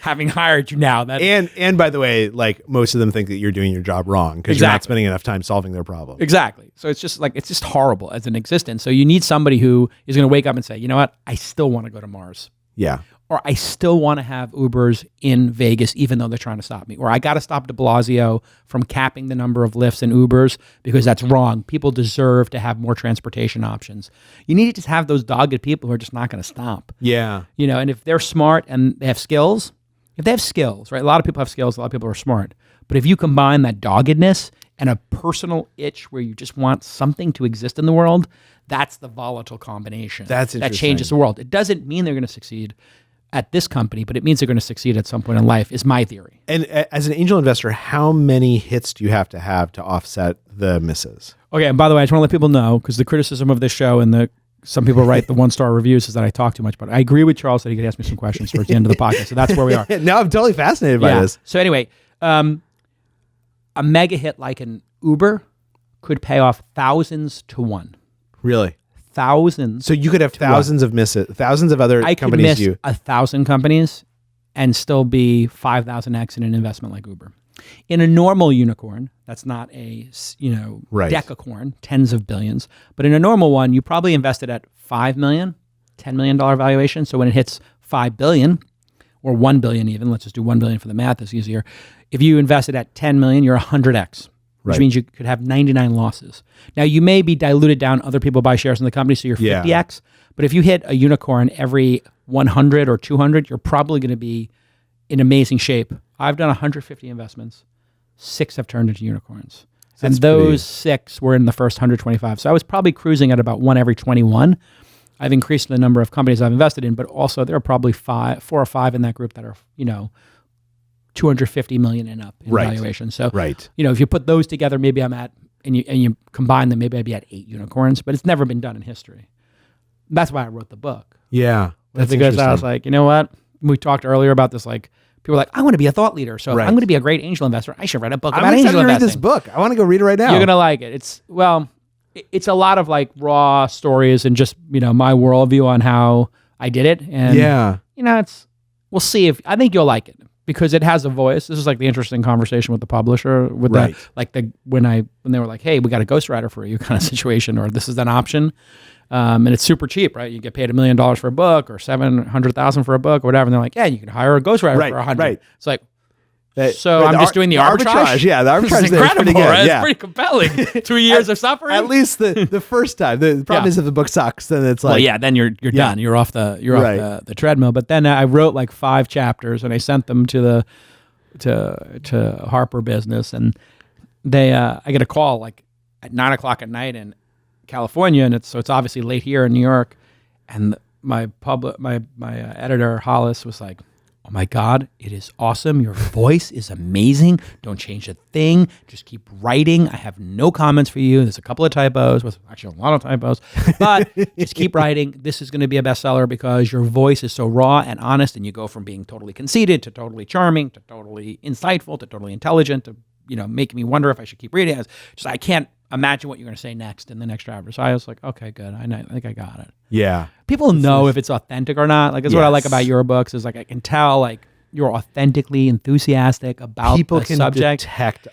having hired you now. That And by the way, like most of them think that you're doing your job wrong because you're not Exactly. spending enough time solving their problem. exactly. So it's just horrible as an existence. So you need somebody who is going to wake up and say, you know what, I still want to go to Mars, Yeah. or I still want to have Ubers in Vegas, even though they're trying to stop me, or I got to stop De Blasio from capping the number of Lyfts and Ubers because that's wrong. People deserve to have more transportation options. You need to just have those dogged people who are just not going to stop. Yeah. And if they're smart and they have skills, right? A lot of people have skills, a lot of people are smart. But if you combine that doggedness and a personal itch where you just want something to exist in the world, that's the volatile combination. That's that interesting. changes the world. It doesn't mean they're going to succeed at this company, but it means they're going to succeed at some point in life, is my theory. And as an angel investor, how many hits do you have to offset the misses? Okay, and by the way, I just want to let people know, because the criticism of this show and some people write the 1-star reviews is that I talk too much, but I agree with Charles that he could ask me some questions towards the end of the podcast. So that's where we are. Now I'm totally fascinated by this. So anyway, a mega hit like an Uber could pay off thousands to one. Really? Thousands. So you could have thousands of misses, thousands of other I could companies. miss 1,000 companies and still be 5,000x in an investment like Uber. In a normal unicorn, that's not a Right. decacorn, tens of billions, but in a normal one, you probably invested at $5 million, $10 million valuation. So when it hits $5 billion or $1 billion even, let's just do $1 billion for the math, it's easier. If you invested at $10 million, you're 100x. Which Right. means you could have 99 losses. Now, you may be diluted down. Other people buy shares in the company, so you're Yeah. 50x. But if you hit a unicorn every 100 or 200, you're probably going to be in amazing shape. I've done 150 investments. 6 have turned into unicorns. And That's those pretty- 6 were in the first 125. So I was probably cruising at about 1 every 21. I've increased the number of companies I've invested in, but also there are probably 4 or 5 in that group that are, 250 million and up in Right. valuation. So Right. if you put those together, maybe I'm at, and you combine them, maybe I'd be at 8 unicorns, but it's never been done in history. That's why I wrote the book. Yeah. That's Because I was interesting. like, you know what? We talked earlier about this, like, people are like, I want to be a thought leader. So if Right. I'm going to be a great angel investor, I should write a book I'm about excited angel to read investing. this book. I want to go read it right now. You're going to like it. It's a lot of like raw stories and just, my worldview on how I did it. And Yeah. we'll see if I think you'll like it because it has a voice. This is like the interesting conversation with the publisher with Right. when they were like, hey, we got a ghostwriter for you kind of situation, or this is an option. And it's super cheap, right? You get paid $1 million for a book or $700,000 for a book or whatever. And they're like, yeah, you can hire a ghostwriter Right, for $100. right. It's like, That- so but I'm just doing the arbitrage? Yeah, the This arbitrage is there is pretty incredible, good. right? Yeah. It's pretty compelling. 2 years of suffering. At least the first time. The problem Yeah. is if the book sucks, then it's like Well, yeah, then you're done. You're off the Right. off the treadmill. But then I wrote like 5 chapters and I sent them to Harper Business, and I get a call like at 9:00 at night in California, and it's obviously late here in New York, and my editor Hollis was like, oh my God, it is awesome. Your voice is amazing. Don't change a thing. Just keep writing. I have no comments for you. There's a couple of typos, well, actually a lot of typos, but just keep writing. This is going to be a bestseller because your voice is so raw and honest, and you go from being totally conceited to totally charming to totally insightful to totally intelligent to, making me wonder if I should keep reading. I can't imagine what you're going to say next in the next chapter. So I was like, okay, good. I think I got it. yeah. People know if it's authentic or not. Like that's what I like Yes. about your books is like I can tell like you're authentically enthusiastic about People the can subject detect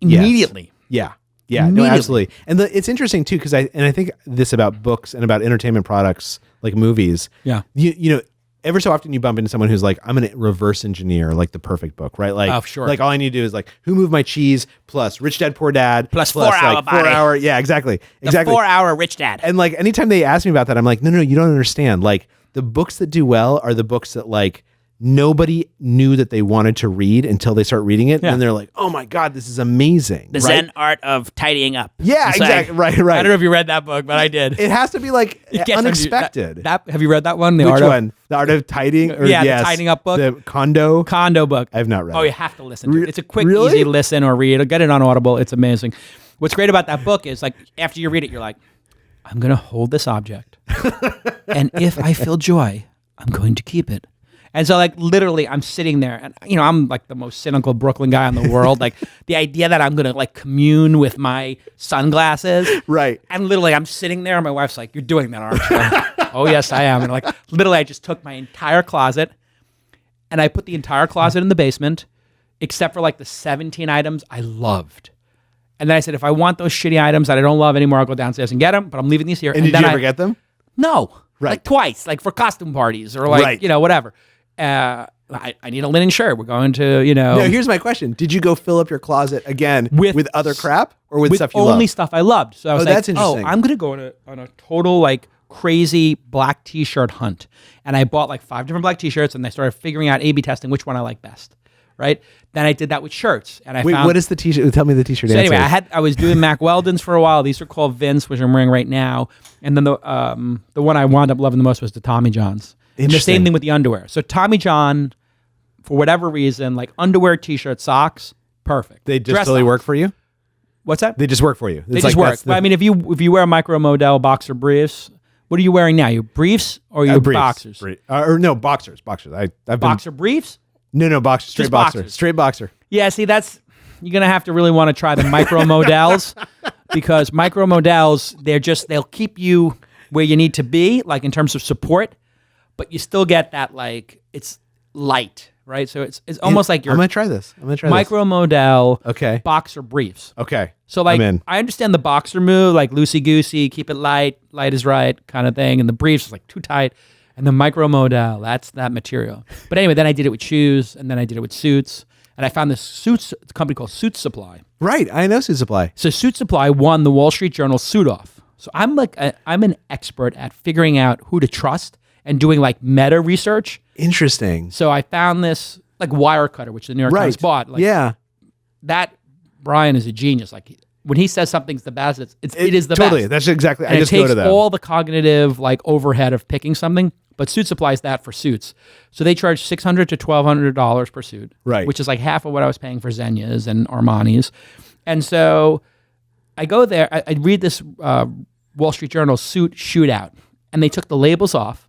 immediately. Yeah. Yeah, no, Immediately. absolutely. And it's interesting too because I think this about books and about entertainment products like movies. Yeah. You know, ever so often you bump into someone who's like, I'm going to reverse engineer like the perfect book, right? Like, Oh, sure. Like all I need to do is like, Who Moved My Cheese plus Rich Dad Poor Dad Plus 4 Hour like Body. 4 hour. Yeah, exactly. Exactly. 4-hour Rich Dad. And like anytime they ask me about that, I'm like, no, you don't understand. Like the books that do well are the books that like nobody knew that they wanted to read until they start reading it. Yeah. And they're like, oh my God, this is amazing. The right? Zen Art of Tidying Up. Yeah, It's like- exactly. Right. I don't know if you read that book, but I did. It has to be like It gets unexpected. That have you read that one? The Which Art of one? The Art of Tidying? Or Yeah, the yes, Tidying Up book? The Condo? Condo book. I've not read Oh, it. you have to listen to it. It's a quick, Really? easy listen or read. Get it on Audible. It's amazing. What's great about that book is like after you read it, you're like, I'm going to hold this object. And if I feel joy, I'm going to keep it. And so like literally I'm sitting there and I'm like the most cynical Brooklyn guy in the world. Like the idea that I'm going to like commune with my sunglasses. Right. And literally I'm sitting there and my wife's like, you're doing that, aren't you? I'm like, oh yes, I am. And like literally I just took my entire closet and I put the entire closet in the basement except for like the 17 items I loved. And then I said, if I want those shitty items that I don't love anymore, I'll go downstairs and get them, but I'm leaving these here. And did then you ever get them? No. Right. Like twice, like for costume parties or like, Right. whatever. I need a linen shirt. We're going to, No, here's my question. Did you go fill up your closet again with other crap or with stuff you only love? stuff I loved. So I was like, that's interesting. I'm going to go on a total like crazy black t-shirt hunt. And I bought like 5 different black t-shirts and I started figuring out A/B testing which one I like best. Right. Then I did that with shirts and I Wait, found. what is the t-shirt? Tell me the t-shirt So answer. anyway, I was doing Mac Weldon's for a while. These are called Vince, which I'm wearing right now. And then the one I wound up loving the most was the Tommy Johns. And the Interesting. same thing with the underwear. So Tommy John, for whatever reason, like underwear, t-shirt, socks, perfect. They just Dress totally socks. work for you? What's that? They just work for you. They just work. But I mean, if you wear micro model boxer briefs, what are you wearing now? You briefs or you boxers? Or no, boxers. I've been, Boxer briefs? No, boxers. Straight Just boxer. boxers. Straight boxer. Yeah, see, you're gonna have to really want to try the micro models because micro models, they'll keep you where you need to be, like in terms of support, but you still get that like it's light, right? So it's almost like I'm your gonna try this. micro model Okay. boxer briefs. Okay. So like I'm in. I understand the boxer move, like loosey goosey, keep it light is right kind of thing, and the briefs is like too tight. And the micro modal, that's that material. But anyway, then I did it with shoes, and then I did it with suits, and I found this company called Suit Supply. Right. I know Suit Supply. So Suit Supply won the Wall Street Journal Suit Off. So I'm an expert at figuring out who to trust and doing like meta research. Interesting. So I found this like Wirecutter, which the New York Times bought. Like, yeah. that Brian is a genius. Like when he says something's the best, it is the totally. best. That's exactly. And I just it go takes to them. all the cognitive like overhead of picking something, but Suit Supplies that for suits. So they charge $600 to $1,200 per suit, Right. Which is like half of what I was paying for Xenias and Armani's. And so I go there. I read this Wall Street Journal suit shootout, and they took the labels off.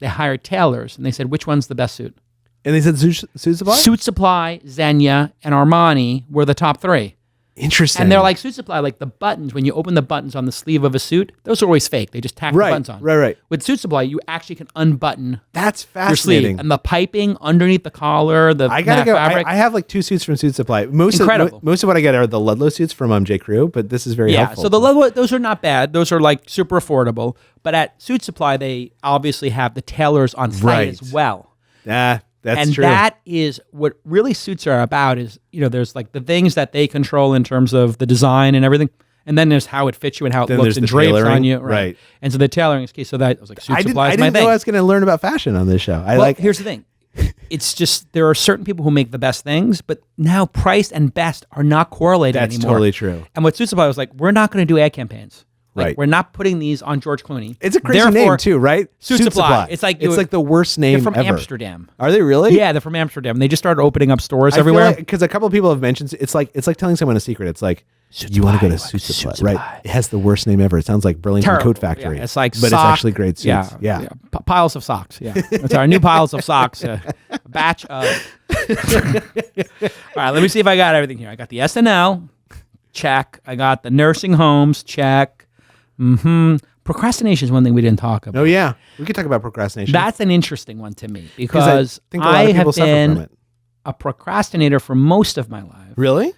They hired tailors, and they said, "Which one's the best suit?" And they said Suit Supply. Suit Supply, Xenia, and Armani were the top 3. Interesting. And they're like Suit Supply, like the buttons, when you open the buttons on the sleeve of a suit, those are always fake. They just tack the buttons on. Right. With Suit Supply, you actually can unbutton That's your sleeve. fascinating. And the piping underneath the collar, the I gotta matte go. fabric. I have like 2 suits from Suit Supply. Incredible. Most of what I get are the Ludlow suits from J. Crew, but this is very helpful. So the level, those are not bad. Those are like super affordable. But at Suit Supply, they obviously have the tailors on site Right. as well. That's And true. that is what really suits are about is, there's like the things that they control in terms of the design and everything. And then there's how it fits you and how it Then looks there's and the drapes on tailoring. you. Right. And so the tailoring is key. So that I was like, Suit I Supply is didn't my know thing. I was going to learn about fashion on this show. Well, here's the thing. It's just there are certain people who make the best things, but now price and best are not correlated That's anymore. totally true. And what Suit Supply was like, we're not going to do ad campaigns. Like, Right. We're not putting these on George Clooney. It's a crazy Therefore, name too, right? Suit Supply. It's like the worst name they're from ever. Amsterdam. Are they really? Yeah, they're from Amsterdam. They just started opening up stores everywhere. Because a couple of people have mentioned it's like telling someone a secret. It's like you want to go to Suit Supply, right? It has the worst name ever. It sounds like Burlington Terrible. Coat Factory. Yeah, it's like but sock, it's actually great suits. Yeah. Piles of socks. Yeah, it's our new piles of socks. A batch of. All right, let me see if I got everything here. I got the SNL, check. I got the nursing homes, check. Procrastination is one thing we didn't talk about. Oh yeah, we could talk about procrastination. That's an interesting one to me I because think a lot of people have suffer from been it. a procrastinator for most of my life. Really?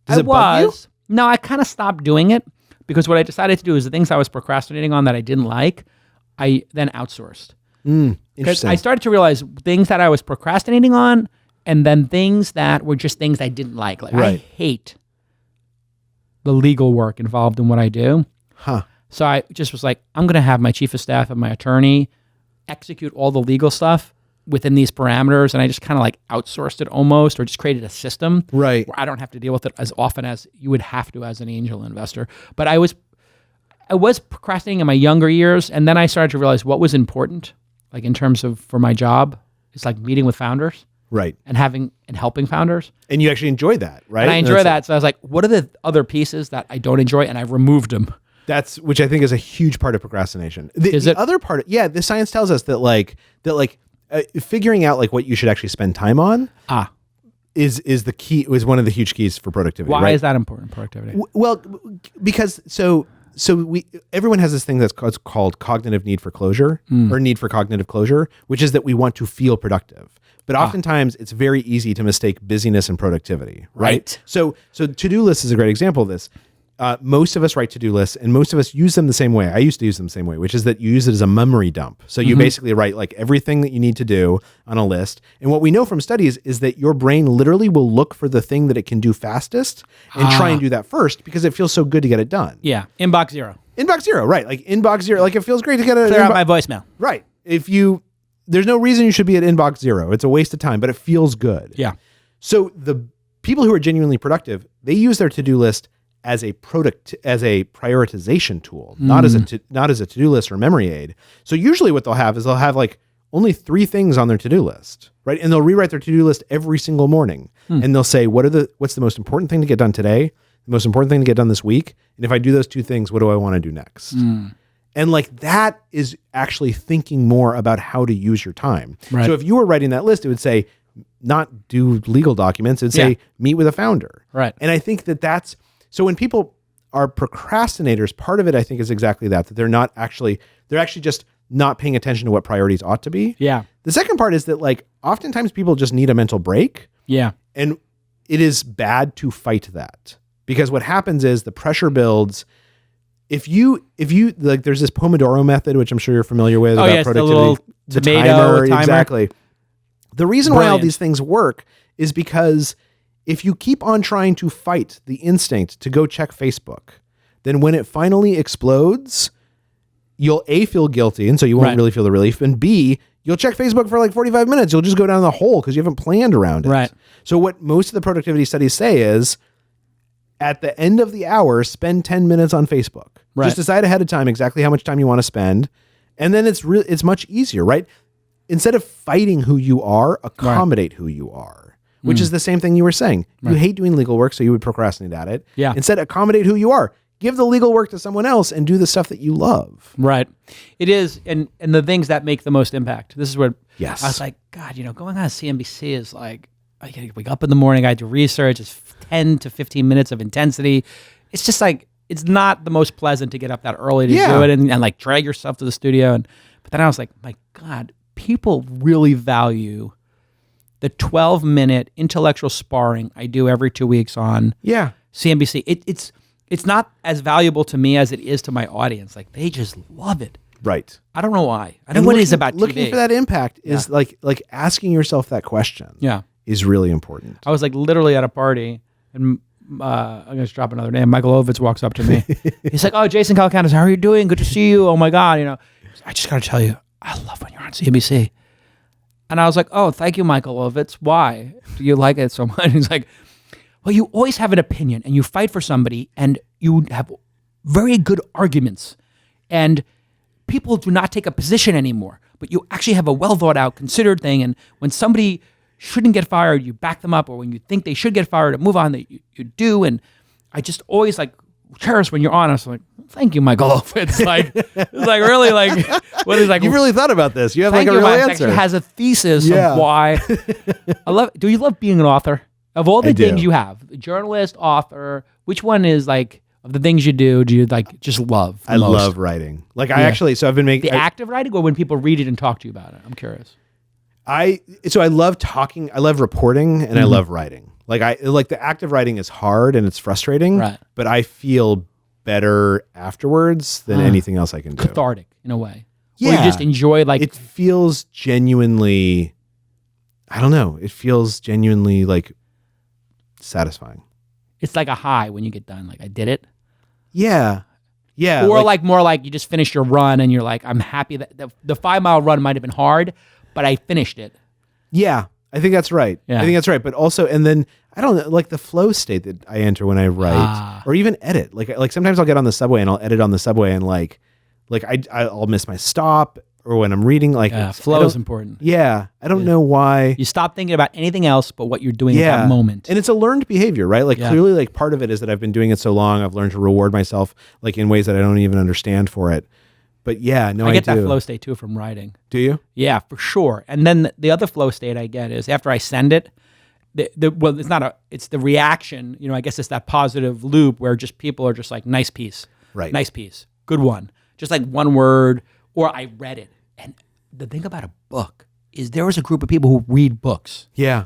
Does I it bug you? was. No, I kind of stopped doing it because what I decided to do is the things I was procrastinating on that I didn't like, I then outsourced. Because Interesting. I started to realize things that I was procrastinating on and then things that were just things I didn't like. Like I Right. hate the legal work involved in what I do. Huh. So I just was like, I'm going to have my chief of staff and my attorney execute all the legal stuff within these parameters. And I just kind of like outsourced it almost or just created a system Right. where I don't have to deal with it as often as you would have to as an angel investor. But I was procrastinating in my younger years. And then I started to realize what was important, like in terms of for my job, it's like meeting with founders Right. and helping founders. And you actually enjoy that, right? And I enjoy That's- that. So I was like, what are the other pieces that I don't enjoy? And I removed them. That's which I think is a huge part of procrastination. Is The it? other part? Yeah, the science tells us that figuring out like what you should actually spend time on is the key. Is one of the huge keys for productivity. Why right? is that important, productivity? Well, because everyone has this thing that's called cognitive need for closure or need for cognitive closure, which is that we want to feel productive. But oftentimes it's very easy to mistake busyness and productivity, right? So to-do list is a great example of this. Most of us write to-do lists and most of us use them the same way. I used to use them the same way, which is that you use it as a memory dump. So you basically write like everything that you need to do on a list. And what we know from studies is that your brain literally will look for the thing that it can do fastest and try and do that first because it feels so good to get it done. Yeah, inbox zero. Inbox zero, right? Like inbox zero, like it feels great to get it. Clear out my voicemail. Right. There's no reason you should be at inbox zero. It's a waste of time, but it feels good. Yeah. So the people who are genuinely productive, they use their to-do list as a prioritization tool, not as a to-do list or memory aid. So usually what they'll have is they'll have like only 3 things on their to-do list, right? And they'll rewrite their to-do list every single morning. And they'll say, what's the most important thing to get done today? The most important thing to get done this week? And if I do those 2 things, what do I want to do next? And like that is actually thinking more about how to use your time. Right. So if you were writing that list, it would say not do legal documents. It would say meet with a founder. Right. And I think that's so when people are procrastinators, part of it I think is exactly that they're actually just not paying attention to what priorities ought to be. Yeah. The second part is that like oftentimes people just need a mental break. Yeah. And it is bad to fight that because what happens is the pressure builds. If you like, there's this Pomodoro method, which I'm sure you're familiar with about yes, productivity. the little tomato timer. Exactly. The reason why all Brilliant. these things work is because if you keep on trying to fight the instinct to go check Facebook, then when it finally explodes, you'll A, feel guilty, and so you won't really feel the relief, and B, you'll check Facebook for like 45 minutes. You'll just go down the hole because you haven't planned around it. Right. So what most of the productivity studies say is at the end of the hour, spend 10 minutes on Facebook. Right. Just decide ahead of time exactly how much time you want to spend. And then it's much easier, right? Instead of fighting who you are, accommodate who you are, which is the same thing you were saying. You hate doing legal work, so you would procrastinate at it. Yeah. Instead, accommodate who you are. Give the legal work to someone else and do the stuff that you love. Right. It is. And the things that make the most impact. This is where Yes. I was like, God, going on CNBC is like, I gotta wake up in the morning. I had to research. It's 10 to 15 minutes of intensity. It's just like, it's not the most pleasant to get up that early to do it and like drag yourself to the studio. But then I was like, my God, people really value the 12-minute intellectual sparring I do every 2 weeks on CNBC. It's not as valuable to me as it is to my audience. Like, they just love it. Right. I don't know why. I don't know what it is about TV. Looking for that impact is like asking yourself that question. Yeah. Is really important. I was like literally at a party, and I'm going to drop another name. Michael Ovitz walks up to me. He's like, "Oh, Jason Calacanis, how are you doing? Good to see you. Oh my God, I just got to tell you, I love when you're on CNBC." And I was like, "Oh, thank you, Michael Ovitz. Why do you like it so much?" He's like, "Well, you always have an opinion, and you fight for somebody, and you have very good arguments, and people do not take a position anymore, but you actually have a well thought out, considered thing. And when somebody shouldn't get fired, you back them up, or when you think they should get fired and move on, that you do." And I just always like cherish when you're on. I was like, "Thank you, Michael Ovitz." Like, it's like really like, what is like? You really thought about this. You have like thank a you, real Mike. answer. Actually has a thesis of why. I love. Do you love being an author? Of all the things you have, journalist, author, which one is like, of the things you do you like just love? I love writing. Like I actually, so I've been making the act of writing, or when people read it and talk to you about it. I'm curious. I love talking. I love reporting, and I love writing. Like the act of writing is hard and it's frustrating. Right. But I feel better afterwards than anything else I can do. Cathartic in a way. Yeah. Or you just enjoy like It feels genuinely. I don't know. It feels genuinely like satisfying. it's like a high when you get done. Like, I did it. Yeah. Yeah. Or like more like you just finished your run and you're like, I'm happy that the 5 mile run might have been hard, but I finished it. Yeah, I think that's right. Yeah. I think that's right. But also, and then I don't know, like the flow state that I enter when I write or even edit. Like sometimes I'll get on the subway and I'll edit on the subway and like I'll miss my stop, or when I'm reading, like flow is important. Yeah. I don't know why. You stop thinking about anything else but what you're doing at that moment. And it's a learned behavior, right? Like clearly, like part of it is that I've been doing it so long, I've learned to reward myself like in ways that I don't even understand for it. But yeah, no, I get do. that flow state too from writing. Do you? Yeah, for sure. And then the other flow state I get is after I send it, well, it's the reaction, I guess it's that positive loop where just people are just like, nice piece. Right. Nice piece. Good one. Just like one word, or I read it. And the thing about a book is there is a group of people who read books. Yeah.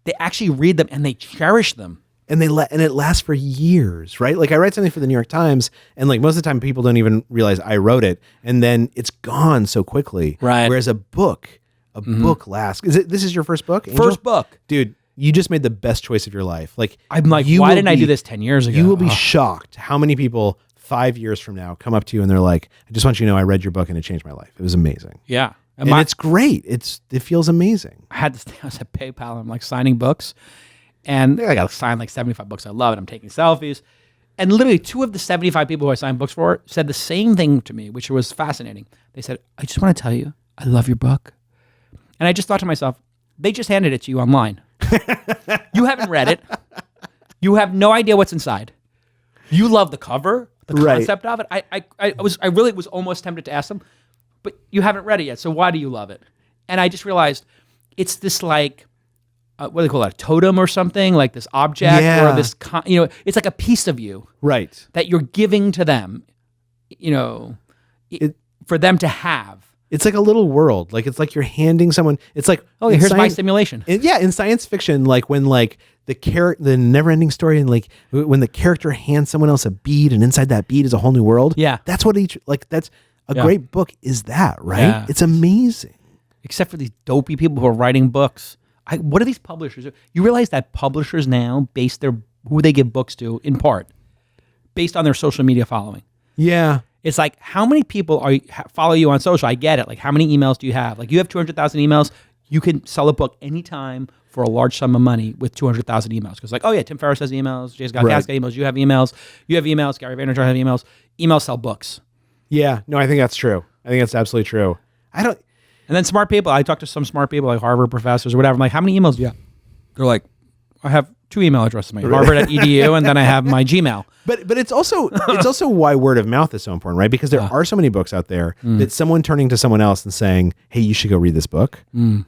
They actually read them and they cherish them. And it lasts for years, right? Like I write something for the New York Times, and like most of the time people don't even realize I wrote it, and then it's gone so quickly. Right. Whereas a book lasts. This is your first book? Angel? First book. Dude, you just made the best choice of your life. Like I'm like, why didn't I do this 10 years ago? You will be shocked how many people 5 years from now come up to you and they're like, I just want you to know I read your book and it changed my life. It was amazing. Yeah. And it's great. It feels amazing. I was at PayPal. I'm like signing books, and I got to sign like 75 books. I love it. I'm taking selfies, and literally 2 of the 75 people who I signed books for said the same thing to me, which was fascinating. They said, "I just want to tell you, I love your book," and I just thought to myself, they just handed it to you online. You haven't read it. You have no idea what's inside. You love the cover, the concept of it. I really was almost tempted to ask them, but you haven't read it yet, so why do you love it? And I just realized it's this like, what do they call it, a totem or something, like this object or this, it's like a piece of you, right, that you're giving to them, for them to have. It's like a little world. Like it's like you're handing someone. It's like, oh, here's my simulation. In science fiction, like when like the never-ending story, and like when the character hands someone else a bead, and inside that bead is a whole new world. Yeah, that's what that's a great book. Is that right? Yeah. It's amazing. Except for these dopey people who are writing books. What are these publishers? You realize that publishers now base who they give books to in part based on their social media following. Yeah. It's like, how many people follow you on social? I get it. Like, how many emails do you have? Like, you have 200,000 emails. You can sell a book anytime for a large sum of money with 200,000 emails. Because like, oh yeah, Tim Ferriss has emails. Jason Calacanis got emails. You have emails. You have emails. Gary Vaynerchuk have emails. Emails sell books. Yeah. No, I think that's true. I think that's absolutely true. And then smart people. I talk to some smart people like Harvard professors or whatever. I'm like, how many emails do you have? They're like, I have 2 email addresses. My Harvard.edu, and then I have my Gmail. But it's also why word of mouth is so important, right? Because there are so many books out there that someone turning to someone else and saying, "Hey, you should go read this book."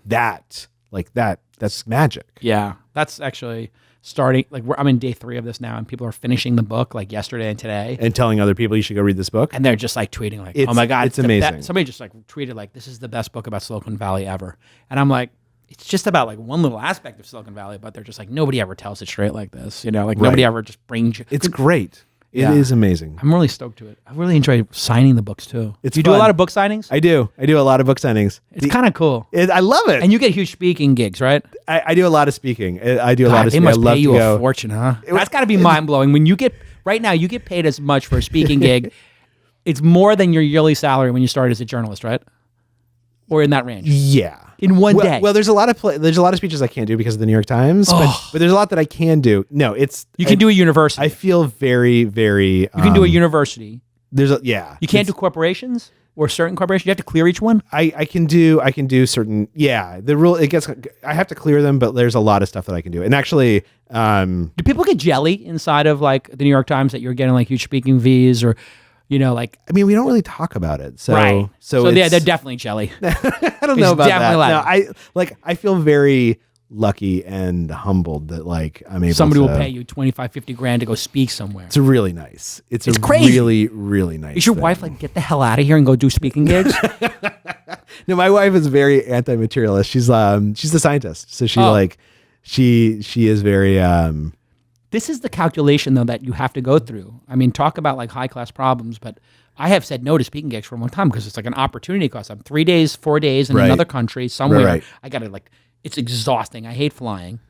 That like that's magic. Yeah, that's actually starting. Like I'm in day 3 of this now, and people are finishing the book like yesterday and today, And telling other people you should go read this book. and they're just like tweeting like, It's- "Oh my god, it's amazing. somebody just like tweeted like, "This is the best book about Silicon Valley ever," and I'm like, it's just about like one little aspect of Silicon Valley, but they're just like nobody ever tells it straight like this, like nobody ever just brings you. It's great. It Yeah. is amazing. I'm really stoked to it. I really enjoy signing the books too. It's Do you do a fun. lot of book signings? I do a lot of book signings. It's kind of cool. I love it. And you get huge speaking gigs, right? I do a lot of speaking. I do a lot God, of they speaking. must I love pay you to a go. fortune, huh? That's got to be mind blowing. When you get right now, you get paid as much for a speaking gig. It's more than your yearly salary when you start as a journalist, right? Or in that range. Yeah. In one well, day. Well, there's a lot of speeches I can't do because of the New York Times, but there's a lot that I can do. No, it's You can do a university. I feel very, very. You can do a university. Yeah. You can't do corporations or certain corporations. You have to clear each one. I can do certain. Yeah. The rule I have to clear them, but there's a lot of stuff that I can do. And actually, Do people get jelly inside of like the New York Times that you're getting like huge speaking fees or, like I mean, we don't really talk about it. So right. So yeah, it's- they're definitely jelly. I don't know about that. definitely No, I feel very lucky and humbled that like I'm able. Somebody to, will pay you 25, 50 grand to go speak somewhere. It's really nice. It's crazy. really, really nice. Is your thing. wife like, get the hell out of here and go do speaking gigs? No, my wife is very anti-materialist. She's a scientist, so she is very This is the calculation, though, that you have to go through. I mean, talk about like high-class problems, but I have said no to speaking gigs for a long time because it's like an opportunity cost. I'm 3 days, 4 days in Right. another country, somewhere. Right. I got to it's exhausting. I hate flying.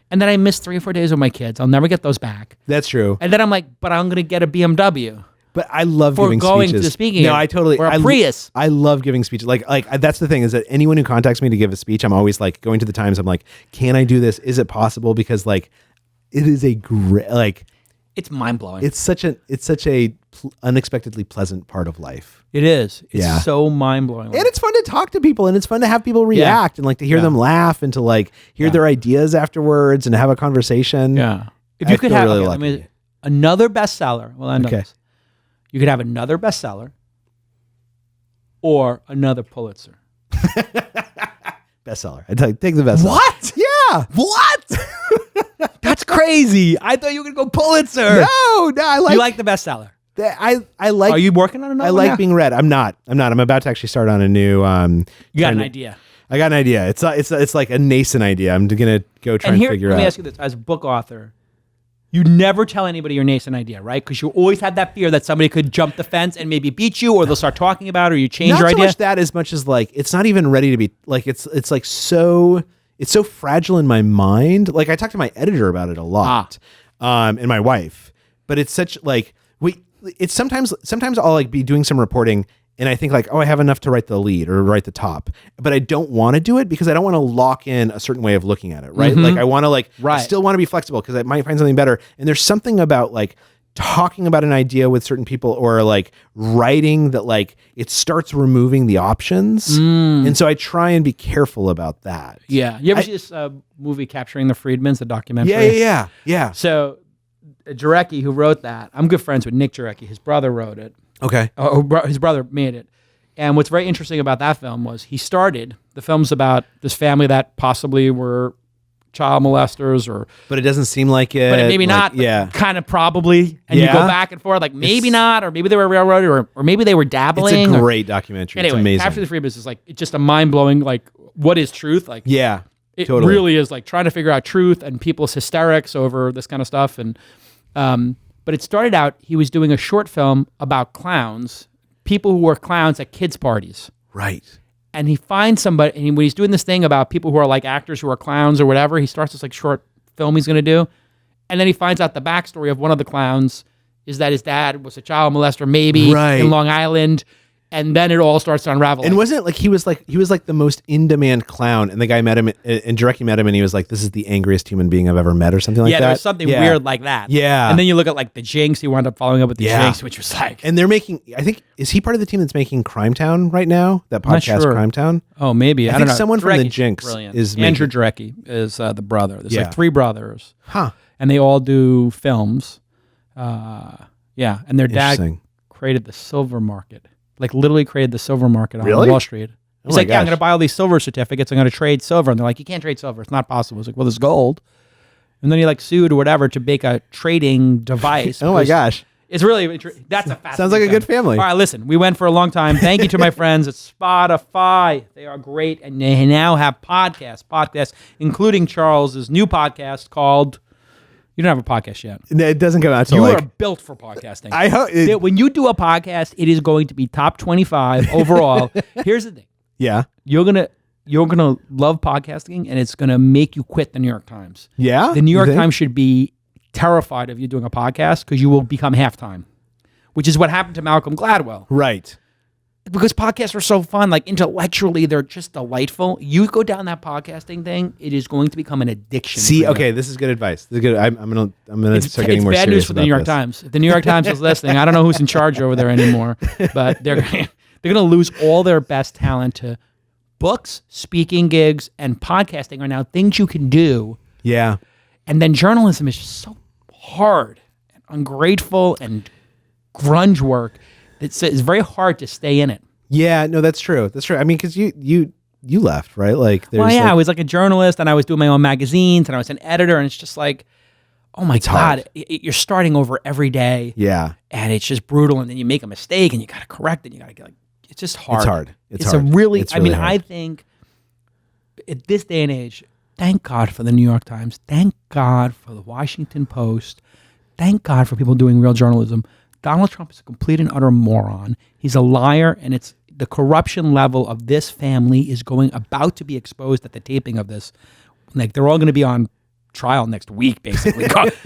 And then I miss 3 or 4 days with my kids. I'll never get those back. That's true. And then I'm like, but I'm going to get a BMW. But I love For giving going to speeches. the speaking No, area. I totally. Or a I, Prius. I love giving speeches. Like that's the thing is that anyone who contacts me to give a speech, I'm always like going to the Times. I'm like, can I do this? Is it possible? Because like, it is a great It's mind-blowing. It's such a unexpectedly pleasant part of life. It is. It's Yeah. so mind-blowing. And it's fun to talk to people, and it's fun to have people react, and like to hear them laugh, and to like hear their ideas afterwards, and have a conversation. Yeah. If I you could feel have really let me- lucky. another bestseller, we'll end on Okay. this. You could have another bestseller or another Pulitzer. Bestseller. I take the bestseller. What? Yeah. What? That's crazy. I thought you were going to go Pulitzer. No, I like. You like the bestseller. I like. Are you working on another I one like now? being read. I'm not. I'm about to actually start on a new. You got trying an to- idea. I got an idea. It's like a nascent idea. I'm gonna go try And and here, figure let out. me ask you this. As a book author, you never tell anybody your nascent idea, right? Because you always had that fear that somebody could jump the fence and maybe beat you, or they'll start talking about it, or you change Not your so idea. much that as much as like it's not even ready to be like it's like so it's so fragile in my mind. Like I talk to my editor about it a lot, and my wife. But it's such like it's sometimes I'll like be doing some reporting and I think like, oh, I have enough to write the lead or write the top, but I don't want to do it because I don't want to lock in a certain way of looking at it, right? Like I want to I Right. still want to be flexible because I might find something better. And there's something about like talking about an idea with certain people or like writing that like it starts removing the options. And so I try and be careful about that. Yeah. You ever see this movie Capturing the Friedmans, the documentary? Yeah. So Jarecki, who wrote that, I'm good friends with Nick Jarecki. His brother wrote it. Okay. His brother made it. And what's very interesting about that film was the film's about this family that possibly were child molesters But it doesn't seem like it. but maybe like, not. Yeah. Kind of probably. And you go Yeah? back and forth, like maybe not, or maybe they were railroaded, or maybe they were It's dabbling. a or- great documentary. Anyway, it's amazing. Capture the Friedmans is like, it's just a mind-blowing, like, what is truth? Like, Yeah. it totally. really is like trying to figure out truth and people's hysterics over this kind of stuff. And but it started out, he was doing a short film about clowns, people who were clowns at kids' parties. Right. And he finds somebody, and when he's doing this thing about people who are like actors who are clowns or whatever, he starts this like short film he's going to do. And then he finds out the backstory of one of the clowns is that his dad was a child molester, maybe Right. in Long Island. And then it all starts to unravel. And wasn't it like he was like the most in-demand clown, and the guy met him, and Jarecki met him, and he was like, "This is the angriest human being I've ever met," or something like that. yeah, there's something Yeah. weird like that. Yeah. And then you look at like the Jinx, he wound up following up with the Yeah. Jinx, which was like, And they're making. I think is he part of the team that's making Crime Town right now? That not podcast, sure. Crime Town. oh, maybe. I think don't know. someone from the Jarecki's Jinx brilliant. is Andrew Jarecki is the brother. There's Yeah. like 3 brothers, Huh. and they all do films. Yeah, and their dad Interesting. created the silver market, like literally created the silver market on Really? Wall Street. He's my like, yeah, I'm gosh. going to buy all these silver certificates. I'm going to trade silver. And they're like, you can't trade silver. It's not possible. It's like, well, there's gold. And then he like sued or whatever to make a trading device. Oh my gosh. It's really that's a fascinating Sounds like a good family. All right, listen, we went for a long time. Thank you to my friends at Spotify. They are great, and they now have podcasts, including Charles's new podcast called. You don't have a podcast yet. No, it doesn't come out till You like are built for podcasting. I hope. When you do a podcast, it is going to be top 25 overall. Here's the thing: Yeah. you're gonna love podcasting, and it's gonna make you quit the New York Times. Yeah. The New You York think? Times should be terrified of you doing a podcast because you will become halftime, which is what happened to Malcolm Gladwell. Right. Because podcasts are so fun, like intellectually, they're just delightful. You go down that podcasting thing, it is going to become an addiction. See, for you. okay, this is good advice. This is good. I'm gonna It's start getting more bad serious news for the about New York this. Times. If the New York Times is listening, I don't know who's in charge over there anymore, but they're going to lose all their best talent to books, speaking gigs, and podcasting are now things you can do. Yeah. And then journalism is just so hard and ungrateful and grunge work. It's very hard to stay in it. Yeah. No, that's true. That's true. I mean, because you left, right? Like, there's Well, yeah, I like, was like a journalist and I was doing my own magazines and I was an editor and it's just like, oh my God, hard. you're starting over every day yeah. and it's just brutal and then you make a mistake and you got to correct it. And you got to get like, it's just hard. It's hard. It's a hard. really, It's I mean, really hard. I think at this day and age, thank God for the New York Times. Thank God for the Washington Post. Thank God for people doing real journalism. Donald Trump is a complete and utter moron. He's a liar, and it's the corruption level of this family is about to be exposed at the taping of this. Like they're all going to be on trial next week, basically.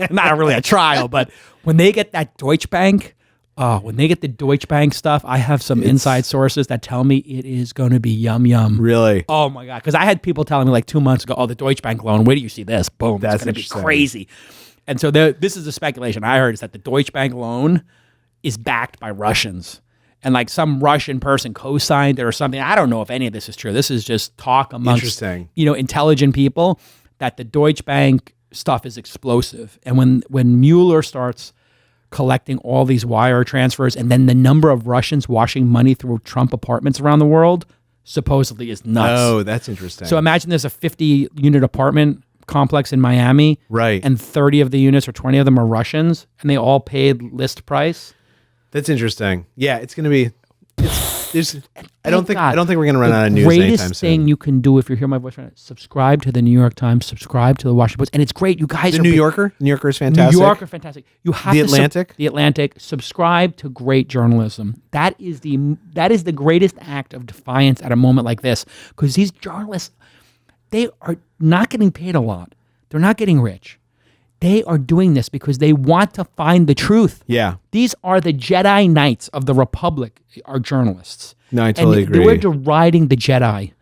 Not really a trial, but when they get that Deutsche Bank, when they get the Deutsche Bank stuff, I have some inside sources that tell me it is going to be yum yum. Really. Oh my God. Because I had people telling me like 2 months ago, oh, the Deutsche Bank loan, where do you see this? Boom. That's It's going to be interesting. crazy. And so this is a speculation I heard is that the Deutsche Bank loan is backed by Russians. And like some Russian person co-signed it or something. I don't know if any of this is true. This is just talk amongst Interesting. Intelligent people that the Deutsche Bank stuff is explosive. And when Mueller starts collecting all these wire transfers and then the number of Russians washing money through Trump apartments around the world supposedly is nuts. Oh, that's interesting. So imagine there's a 50-unit apartment complex in Miami. Right. And 30 of the units or 20 of them are Russians and they all paid list price. That's interesting. Yeah, it's going to be. I don't think God. we're going to run out of news The anytime greatest soon. thing you can do if you hear my voice right now, subscribe to the New York Times, subscribe to the Washington Post, and it's great. You guys The are New big- Yorker. New Yorker is fantastic. New York are fantastic. You have The to Atlantic? The Atlantic. Subscribe to great journalism. That is the greatest act of defiance at a moment like this, because these journalists, they are not getting paid a lot. They're not getting rich. They are doing this because they want to find the truth. Yeah. These are the Jedi Knights of the Republic, are journalists. No, I totally and agree. We're deriding the Jedi.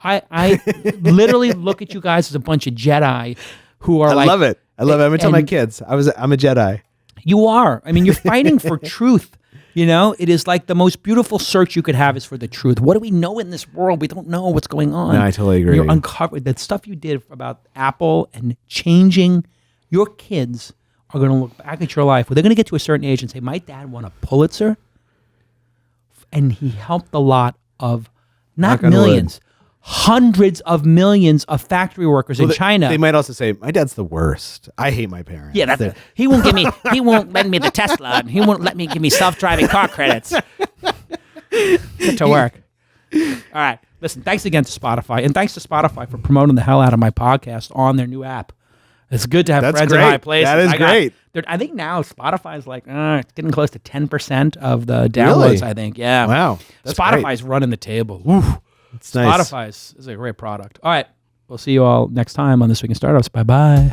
I literally look at you guys as a bunch of Jedi who are I like... love it. I'm going to tell my and- kids. I'm a Jedi. You are. I mean, you're fighting for truth. It is like the most beautiful search you could have is for the truth. What do we know in this world? We don't know what's going on. No, I totally agree. You're uncovered. That stuff you did about Apple and changing your kids are going to look back at your life. They're going to get to a certain age and say, my dad won a Pulitzer and he helped a lot of, not Knock on millions, hundreds of millions of factory workers in Well, China. They might also say, my dad's the worst. I hate my parents. Yeah, that's he won't lend me the Tesla, and he won't let me give me self-driving car credits. Get to work. All right, listen. Thanks again to Spotify, and thanks to Spotify for promoting the hell out of my podcast on their new app. It's good to have That's friends great. in high places. That is great. I think now Spotify is like it's getting close to 10% of the downloads. Really? I think. Yeah. Wow. That's Spotify's running the table. Woo. It's nice. Spotify is a great product. All right, we'll see you all next time on This Week in Startups. Bye bye.